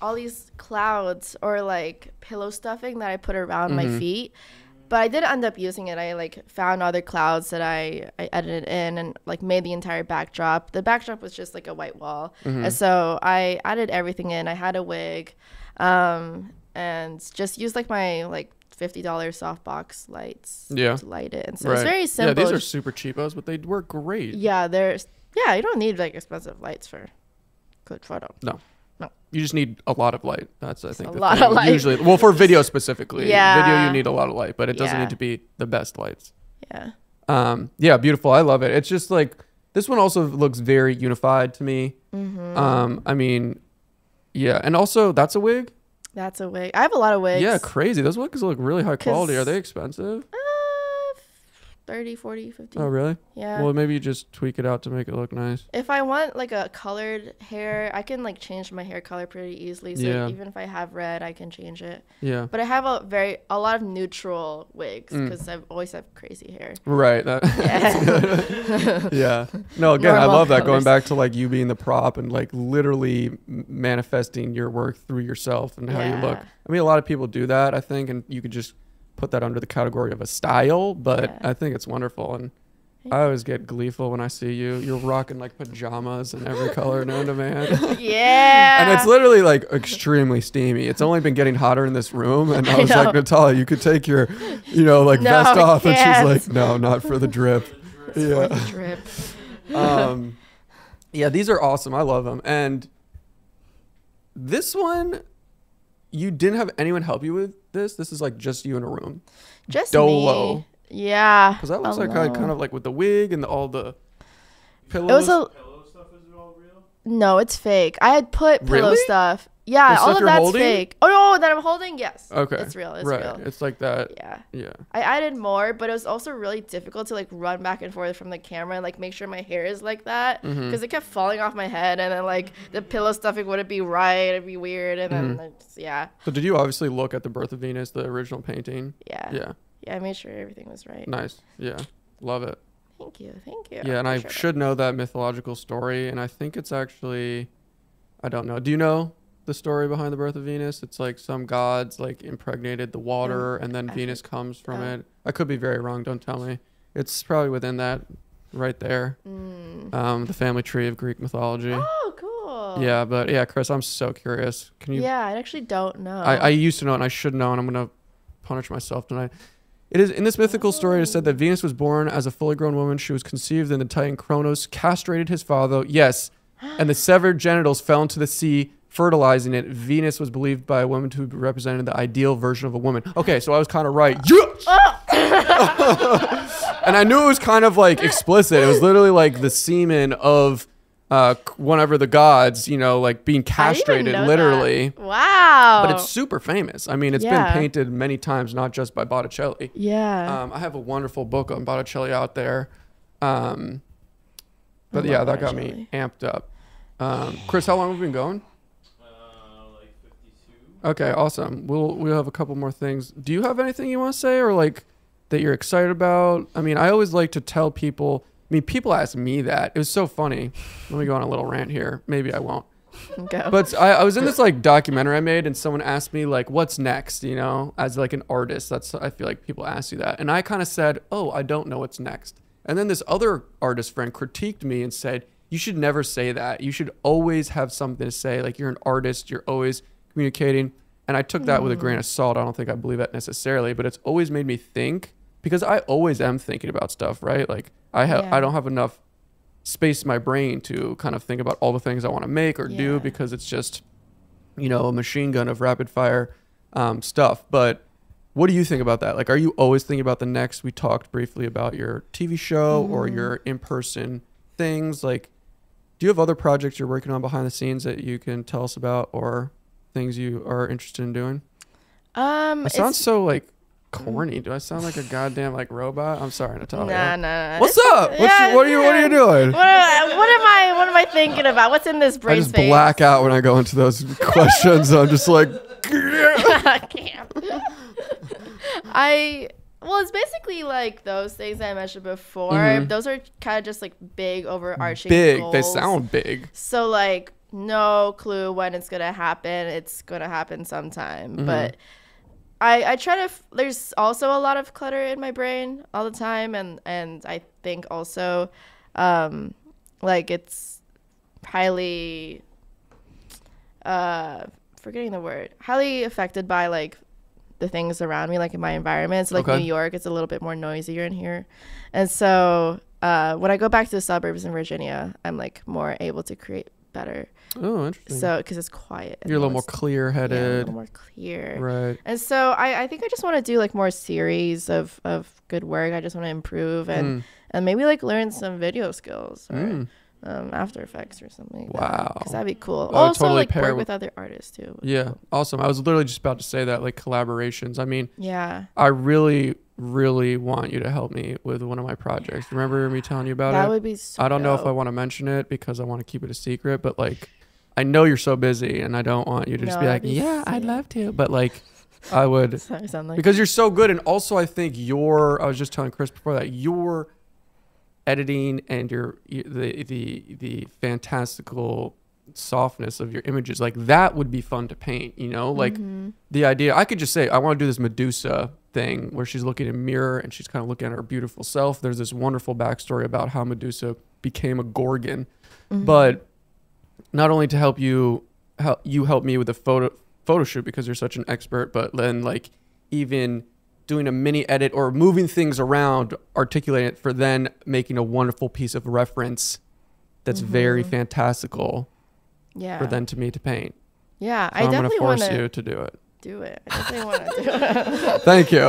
all these clouds or like pillow stuffing that I put around my feet, but I didn't end up using it. I like found other clouds that I edited in and like made the entire backdrop. The backdrop was just like a white wall, and so I added everything in. I had a wig, and just used like my like $50 softbox lights to light it. And so it's very simple. Yeah, these are super cheapos, but they work great. Yeah, you don't need like expensive lights for good photo. No. You just need a lot of light. That's I think a lot of light. Usually, well, for video specifically. Video you need a lot of light, but it doesn't need to be the best lights. Yeah. Yeah, beautiful. I love it. It's just like this one also looks very unified to me. I mean, yeah, and also that's a wig. That's a wig. I have a lot of wigs. Yeah, crazy. Those wigs look really high quality. Are they expensive? 30, 40, 50. Oh, really? Yeah. Well, maybe you just tweak it out to make it look nice. If I want like a colored hair, I can like change my hair color pretty easily. So even if I have red, I can change it. Yeah. But I have a lot of neutral wigs because I've always have crazy hair. Right. That's good. Yeah. No, again, I love that. Going back to like you being the prop and like literally manifesting your work through yourself and how you look. I mean, a lot of people do that, I think, and you could just put that under the category of a style, but I think it's wonderful. And I always get gleeful when I see you. You're rocking like pajamas in every color known to man. Yeah. And it's literally like extremely steamy. It's only been getting hotter in this room. And I was like, Natalia, you could take your, vest off. And she's like, no, not for the drip. For the drip. Yeah, these are awesome. I love them. And this one, you didn't have anyone help you with this? This is like just you in a room. Just Dolo. me. Yeah. Because that looks like kind of like with the wig and all the pillows. It was pillow stuff is all real? No, it's fake. I had put pillow stuff. Yeah, all of that's holding? Fake. Oh no, that I'm holding? Yes. Okay. It's real. It's right. real. It's like that. Yeah. Yeah. I added more, but it was also really difficult to like run back and forth from the camera and like make sure my hair is like that because it kept falling off my head and then like the pillow stuffing wouldn't be right. It'd be weird and then So did you obviously look at the Birth of Venus, the original painting? Yeah. Yeah. Yeah, I made sure everything was right. Nice. Yeah. Love it. Thank you. Yeah, and I should know that mythological story, and I think it's actually, I don't know. Do you know the story behind the Birth of Venus? It's like some gods like impregnated the water and then Venus comes from it. I could be very wrong. Don't tell me. It's probably within that right there. The family tree of Greek mythology. Oh, cool. Yeah, but yeah, Chris, I'm so curious. Can you? Yeah, I actually don't know. I used to know and I should know, and I'm going to punish myself tonight. It is in this mythical story. It is said that Venus was born as a fully grown woman. She was conceived, and the Titan Kronos castrated his father. Yes, and the severed genitals fell into the sea, fertilizing it, Venus was believed by a woman to represent the ideal version of a woman. Okay, so I was kind of right. Yes! And I knew it was kind of like explicit. It was literally like the semen of whenever the gods, you know, like being castrated, literally. That. Wow. But it's super famous. I mean, it's been painted many times, not just by Botticelli. Yeah. I have a wonderful book on Botticelli out there. But yeah, that got me amped up. Chris, how long have we been going? Like 52. Okay, awesome. We'll have a couple more things. Do you have anything you want to say or like that you're excited about? I mean, I always like to tell people. I mean, people ask me that. It was so funny. Let me go on a little rant here. Maybe I won't. Go. But I was in this like documentary I made, and someone asked me like, "What's next?" You know, as like an artist. I feel like people ask you that, and I kind of said, "Oh, I don't know what's next." And then this other artist friend critiqued me and said, "You should never say that. You should always have something to say. Like you're an artist. You're always communicating." And I took that with a grain of salt. I don't think I believe that necessarily, but it's always made me think, because I always am thinking about stuff, right? Like I don't have enough space in my brain to kind of think about all the things I want to make or do, because it's just, you know, a machine gun of rapid fire stuff. But what do you think about that? Like, are you always thinking about the next? We talked briefly about your TV show or your in-person things. Like, do you have other projects you're working on behind the scenes that you can tell us about, or things you are interested in doing? It sounds so like corny. Do I sound like a goddamn like robot? I'm sorry, Natalia. Nah. What's up? What are you doing? What am I thinking about? What's in this brain I just space? black out when I go into those questions. I'm just like, I can't. Well, it's basically like those things I mentioned before. Those are kind of just like big overarching goals. They sound big. So like no clue when it's gonna happen. It's gonna happen sometime, but I try to. There's also a lot of clutter in my brain all the time, and I think also, like it's highly, forgetting the word, highly affected by like the things around me, like in my environment. So like New York, it's a little bit more noisier in here, and so when I go back to the suburbs in Virginia, I'm like more able to create better. Oh, interesting. So, because it's quiet. You're a little more clear-headed. Yeah, a little more clear. Right. And so I think I just want to do like more series of good work. I just want to improve and maybe like learn some video skills or After Effects or something. Wow. Because that'd be cool. That would Also totally like pair work with other artists too. Yeah. Awesome. I was literally just about to say that, like collaborations. I mean, yeah. I really want you to help me with one of my projects. Remember me telling you about it? That would be so I don't know if dope. I want to mention it because I want to keep it a secret, but like I know you're so busy and I don't want you to just be like, yeah, I'd love to. But like I would, sound like because you're so good. And also I think I was just telling Chris before that, your editing and the fantastical softness of your images, like that would be fun to paint, you know, like the idea, I could just say, I want to do this Medusa thing where she's looking in a mirror and she's kind of looking at her beautiful self. There's this wonderful backstory about how Medusa became a Gorgon, but not only to help you help me with the photo shoot because you're such an expert, but then like even doing a mini edit or moving things around, articulating it for then making a wonderful piece of reference that's very fantastical for then to me to paint. Yeah, So I I'm definitely want force you to do it. I definitely want to do it. Thank you.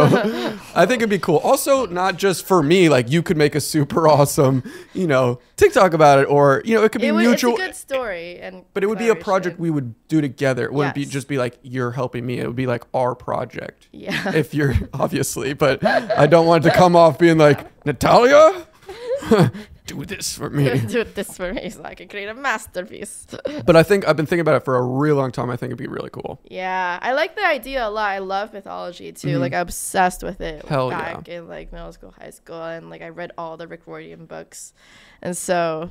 I think it'd be cool. Also, not just for me, like you could make a super awesome, you know, TikTok about it, or, you know, it could be mutual. It's a good story. But it would be a project we would do together. It wouldn't be just be like, you're helping me. It would be like our project. Yeah. If you're, obviously, but I don't want it to come off being like, Natalia, do this for me. Do this for me so I can create a masterpiece. But I think I've been thinking about it for a really long time. I think it'd be really cool. Yeah, I like the idea a lot. I love mythology too. Like I'm obsessed with it. Hell back in like middle school, high school, and like I read all the Rick Riordan books, and so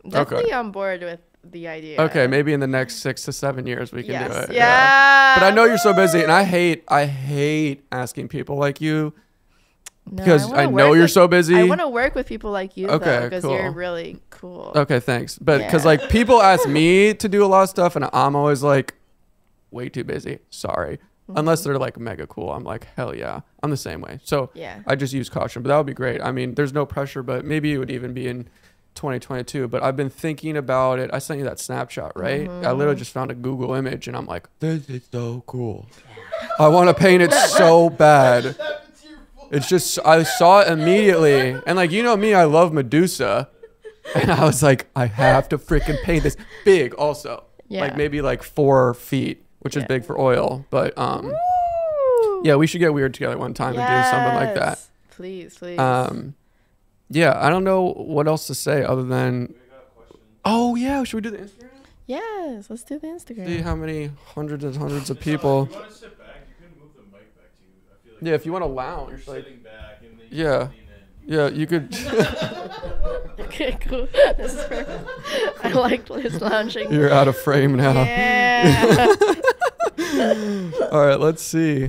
definitely on board with the idea. Okay, maybe in the next 6 to 7 years we can do it. Yeah. But I know you're so busy, and I hate asking people like you. Because I know you're so busy. I want to work with people like you, okay, because cool. You're really cool. Okay, thanks. But because like people ask me to do a lot of stuff, and I'm always like, way too busy. Sorry. Unless they're like mega cool, I'm like, hell yeah. I'm the same way. So I just use caution. But that would be great. I mean, there's no pressure, but maybe it would even be in 2022, but I've been thinking about it. I sent you that Snapshot, right? I literally just found a Google image and I'm like, this is so cool. I want to paint it so bad. It's just, I saw it immediately. And like, you know me, I love Medusa. And I was like, I have to freaking paint this big also. Yeah. Like maybe like 4 feet, which is big for oil. But yeah, we should get weird together one time and do something like that. Please. Yeah, I don't know what else to say other than, oh yeah, should we do the Instagram? Yes, let's do the Instagram. See how many hundreds and hundreds of people. If you want to sit back, you can move the mic back to you. I feel like Yeah, if you want to lounge, you're like, sitting back and then yeah. lean in. Yeah, you could. Okay, cool. This is perfect. I like this lounging. You're out of frame now. Yeah. All right, let's see.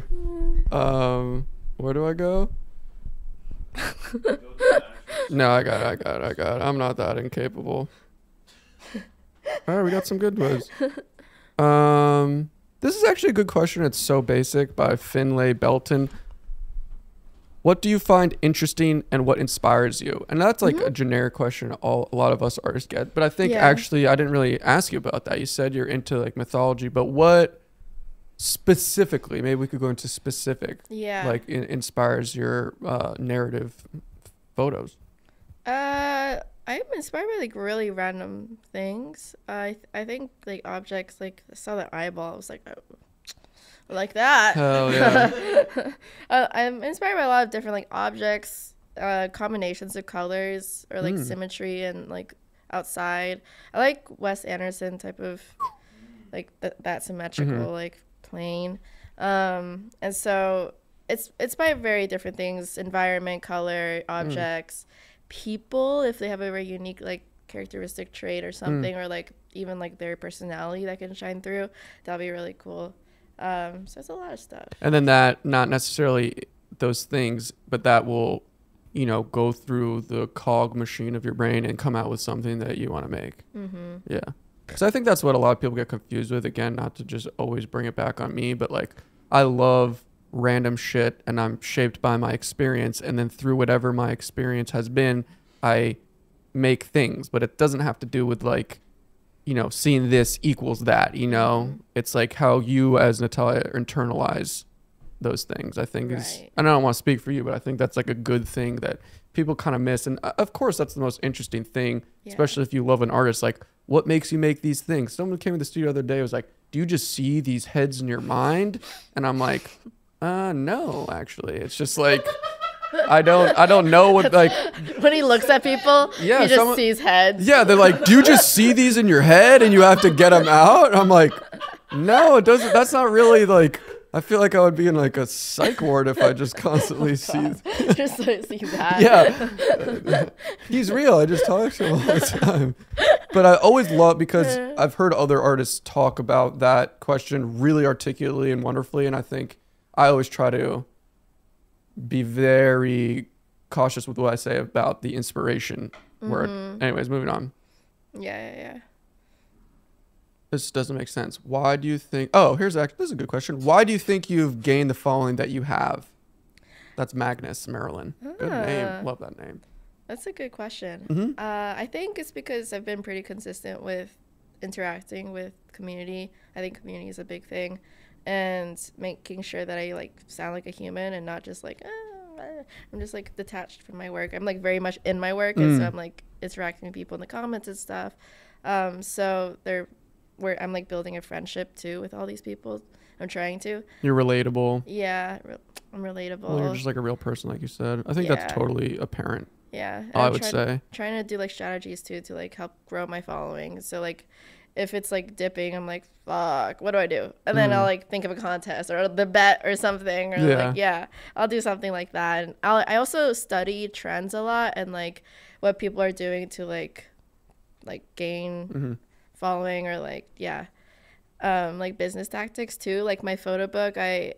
Where do I go? No, I got it. I'm not that incapable. All right, we got some good ones. This is actually a good question. It's so basic by Finlay Belton. What do you find interesting and what inspires you? And that's like a generic question a lot of us artists get. But I think actually I didn't really ask you about that. You said you're into like mythology, but what specifically, maybe we could go into specific, like inspires your narrative photos? I'm inspired by like really random things. I think like objects, like I saw that eyeball, I was like, oh, I like that. Hell yeah. I'm inspired by a lot of different like objects, combinations of colors or like symmetry and like outside. I like Wes Anderson type of like that symmetrical like plane. And so it's by very different things: environment, color, objects, people, if they have a very unique like characteristic trait or something, or like even like their personality that can shine through. That'll be really cool. So it's a lot of stuff. And then that, not necessarily those things, but that will, you know, go through the cog machine of your brain and come out with something that you want to make. Yeah. Because I think that's what a lot of people get confused with. Again, not to just always bring it back on me, but like I love random shit and I'm shaped by my experience. And then through whatever my experience has been, I make things. But it doesn't have to do with like, you know, seeing this equals that, you know. It's like how you as Natalia internalize those things, I think is, and I don't want to speak for you, but I think that's like a good thing that people kind of miss. And of course that's the most interesting thing, especially if you love an artist. Like, what makes you make these things? Someone came to the studio the other day, was like, do you just see these heads in your mind? And I'm like, no, actually, it's just like, I don't know what, like, when he looks at people, he just sees heads. Yeah, they're like, do you just see these in your head and you have to get them out? I'm like, no, it doesn't. That's not really like, I feel like I would be in like a psych ward if I just constantly see. Just see that. Yeah, he's real. I just talk to him all the time. But I always love, because I've heard other artists talk about that question really articulately and wonderfully, and I think I always try to be very cautious with what I say about the inspiration word. Anyways, moving on. Yeah. This doesn't make sense. Why do you think... Oh, this is a good question. Why do you think you've gained the following that you have? That's Magnus, Maryland. Good name. Love that name. That's a good question. I think it's because I've been pretty consistent with interacting with community. I think community is a big thing. And making sure that I like sound like a human and not just like, I'm just like detached from my work. I'm like very much in my work. And so I'm like interacting with people in the comments and stuff. So I'm like building a friendship too with all these people. I'm trying to. You're relatable. Yeah, I'm relatable. Well, you're just like a real person, like you said. I think that's totally apparent. Yeah. I would say. Trying to do like strategies too to like help grow my following. So like if it's like dipping, I'm like, fuck, what do I do? And then I'll like think of a contest or the bet or something, or I'll do something like that. And I also study trends a lot and like what people are doing to like gain following, or like like business tactics too. Like my photo book, I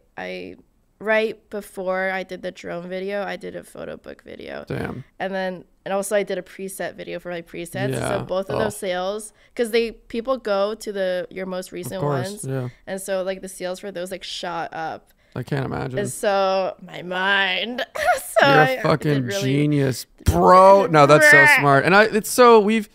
right before I did the drone video, I did a photo book video. Damn. And also I did a preset video for my presets. Yeah. So both of those sales, because people go to your most recent ones. Yeah. And so like the sales for those like shot up. I can't imagine. And so my mind. So You're a fucking genius, bro. No, that's so smart. And it's so we've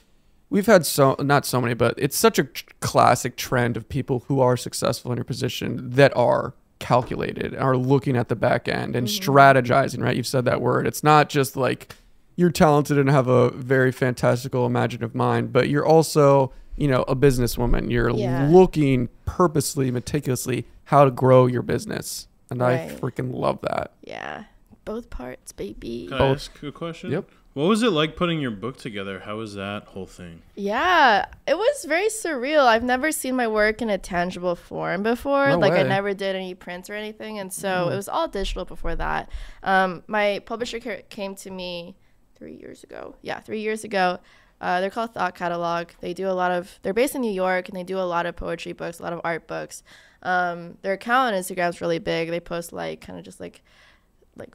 had not so many, but it's such a classic trend of people who are successful in your position that are calculated, are looking at the back end and strategizing, right? You've said that word. It's not just like you're talented and have a very fantastical imaginative mind, but you're also, you know, a businesswoman. You're looking purposely, meticulously how to grow your business. And I freaking love that. Yeah. Both parts, baby. Can I ask a question? Yep. What was it like putting your book together? How was that whole thing? Yeah, it was very surreal. I've never seen my work in a tangible form before. No like way. I never did any prints or anything. And so it was all digital before that. My publisher came to me 3 years ago. Yeah, 3 years ago. They're called Thought Catalog. They're based in New York, and they do a lot of poetry books, a lot of art books. Their account on Instagram is really big. They post like kind of just like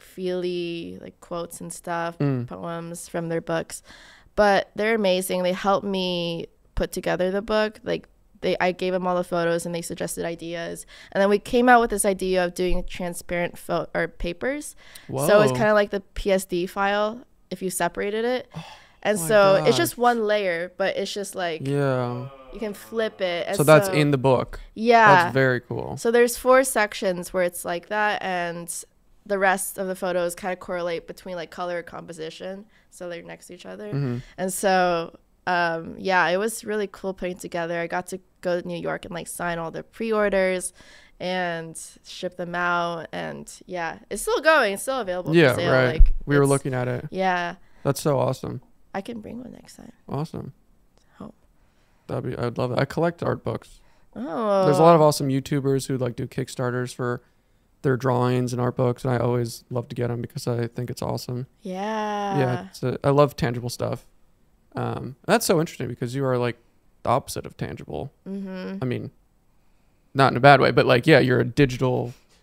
feely like quotes and stuff, poems from their books. But they're amazing. They helped me put together the book. I gave them all the photos, and they suggested ideas. And then we came out with this idea of doing transparent papers. Whoa. So it's kind of like the PSD file if you separated it. And so it's just one layer, but it's just like you can flip it. And so that's in the book. Yeah. That's very cool. So there's 4 sections where it's like that, and the rest of the photos kind of correlate between like color composition. So they're next to each other. And so, it was really cool putting together. I got to go to New York and like sign all the pre-orders and ship them out. And yeah, it's still going. It's still available for sale. Right. Like, we were looking at it. Yeah. That's so awesome. I can bring one next time. Awesome. Oh. I'd love it. I collect art books. Oh. There's a lot of awesome YouTubers who like do Kickstarters for their drawings and art books, and I always love to get them because I think it's awesome. Yeah. I love tangible stuff. That's so interesting because you are like the opposite of tangible. I mean, not in a bad way, but like, yeah, you're a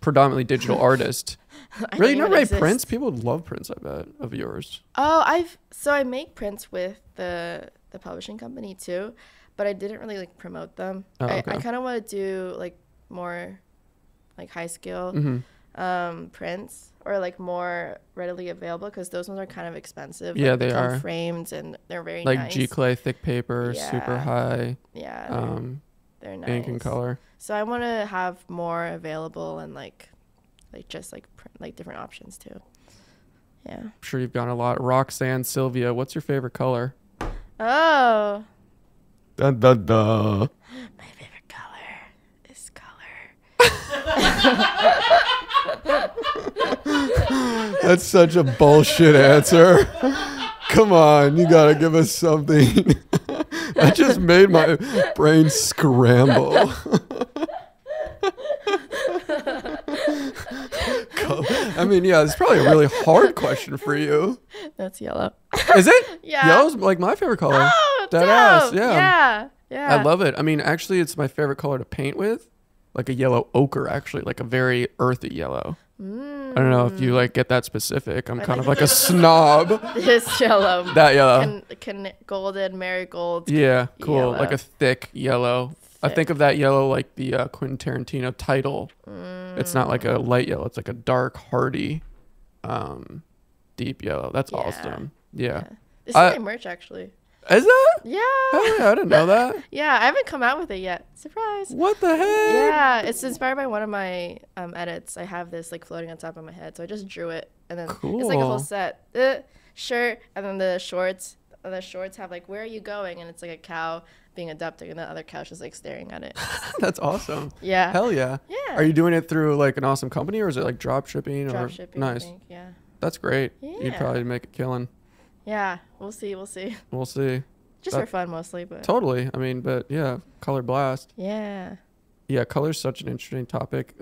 predominantly digital artist. Really, you never made prints? People would love prints, I bet, of yours. Oh, I make prints with the publishing company too, but I didn't really like promote them. I kind of want to do like more like high scale prints, or like more readily available, because those ones are kind of expensive. Yeah, like, they are framed, and they're very like nice. G-clay thick paper, super high. Yeah, they're nice. Ink and color. So I want to have more available, and like just like different options too. Yeah. I'm sure you've gotten a lot. Roxanne, Sylvia, what's your favorite color? Oh. Dun, dun, dun. My favorite color is color. That's such a bullshit answer. Come on, you gotta give us something. That just made my brain scramble. I mean, yeah, it's probably a really hard question for you. That's yellow. Is it? Yeah. Yellow's like my favorite color. Oh, Dead dope. ass. Yeah. Yeah. I love it. I mean, actually, it's my favorite color to paint with. Like a yellow ochre, actually, like a very earthy yellow. I don't know if you like get that specific. I'm kind of like a snob. This yellow. That yellow. Can golden marigold. Yeah, cool. Yellow. Like a thick yellow. I think of that yellow like the Quentin Tarantino title. It's not like a light yellow. It's like a dark, hardy, deep yellow. That's awesome. Yeah. This is my merch, actually. Is that? Yeah. Oh, yeah, I didn't know that. Yeah, I haven't come out with it yet. Surprise. What the heck? Yeah, it's inspired by one of my edits. I have this like floating on top of my head, so I just drew it, and then it's like a whole set. Shirt, and then the shorts. And the shorts have like, "Where are you going?" And it's like a cow being adopted, and the other cow's just like staring at it. That's awesome. Yeah. Hell yeah. Yeah. Are you doing it through like an awesome company, or is it like drop shipping? Drop shipping. Nice. I think, yeah. That's great. Yeah. You'd probably make a killing. Yeah, we'll see. We'll see. We'll see. Just for fun mostly, but totally. I mean, but yeah, color blast. Yeah. Yeah, color's such an interesting topic.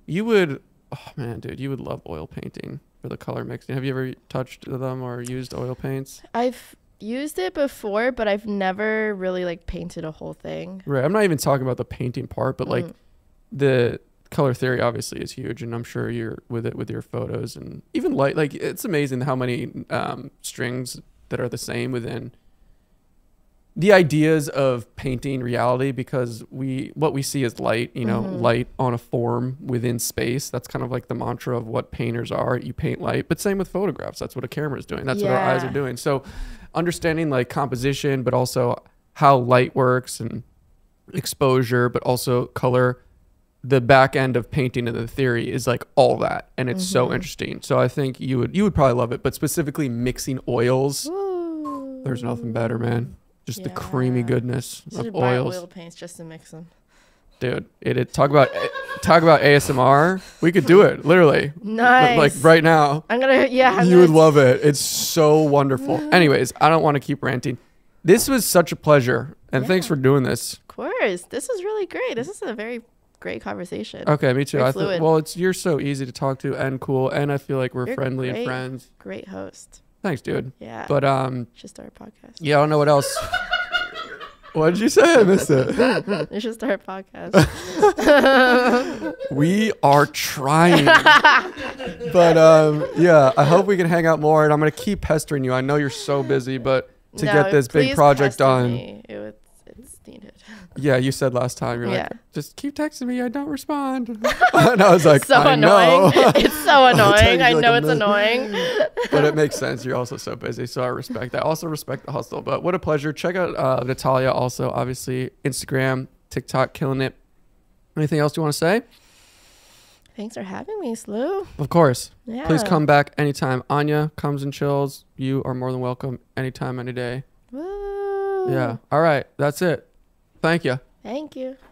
You would love oil painting for the color mixing. Have you ever touched them or used oil paints? I've used it before, but I've never really like painted a whole thing. Right. I'm not even talking about the painting part, but like the color theory obviously is huge, and I'm sure you're with it with your photos and even light. Like, it's amazing how many strings that are the same within the ideas of painting reality, because what we see is light, light on a form within space. That's kind of like the mantra of what painters are. You paint light, but same with photographs. That's what a camera is doing. That's what our eyes are doing. So understanding like composition, but also how light works and exposure, but also color. The back end of painting and the theory is like all that, and it's so interesting. So I think you would probably love it, but specifically mixing oils. Ooh. There's nothing better, man. Just the creamy goodness of oils. Oil paints just to mix them. Dude, talk about ASMR. We could do it literally. Nice. Like right now. You would love it. It's so wonderful. Anyways, I don't want to keep ranting. This was such a pleasure, and thanks for doing this. Of course, this was really great. This is a very great conversation. Okay, me too. You're so easy to talk to and cool, and I feel like you're friendly and friends. Great host. Thanks, dude. Yeah. But should start a podcast. Yeah, I don't know what else. What did you say? I missed it. You should start a podcast. We are trying. But yeah, I hope we can hang out more, and I'm gonna keep pestering you. I know you're so busy, but to get this big project done. It's needed. Yeah, you said last time, you're like, just keep texting me, I don't respond. And I was like, so annoying. It's so annoying. I know it's annoying. But it makes sense. You're also so busy, so I respect that. I also respect the hustle. But what a pleasure. Check out Natalia also, obviously. Instagram, TikTok, killing it. Anything else you want to say? Thanks for having me, SLEW. Of course. Yeah. Please come back anytime. Anya comes and chills. You are more than welcome anytime, any day. Woo. Yeah. All right. That's it. Thank you. Thank you.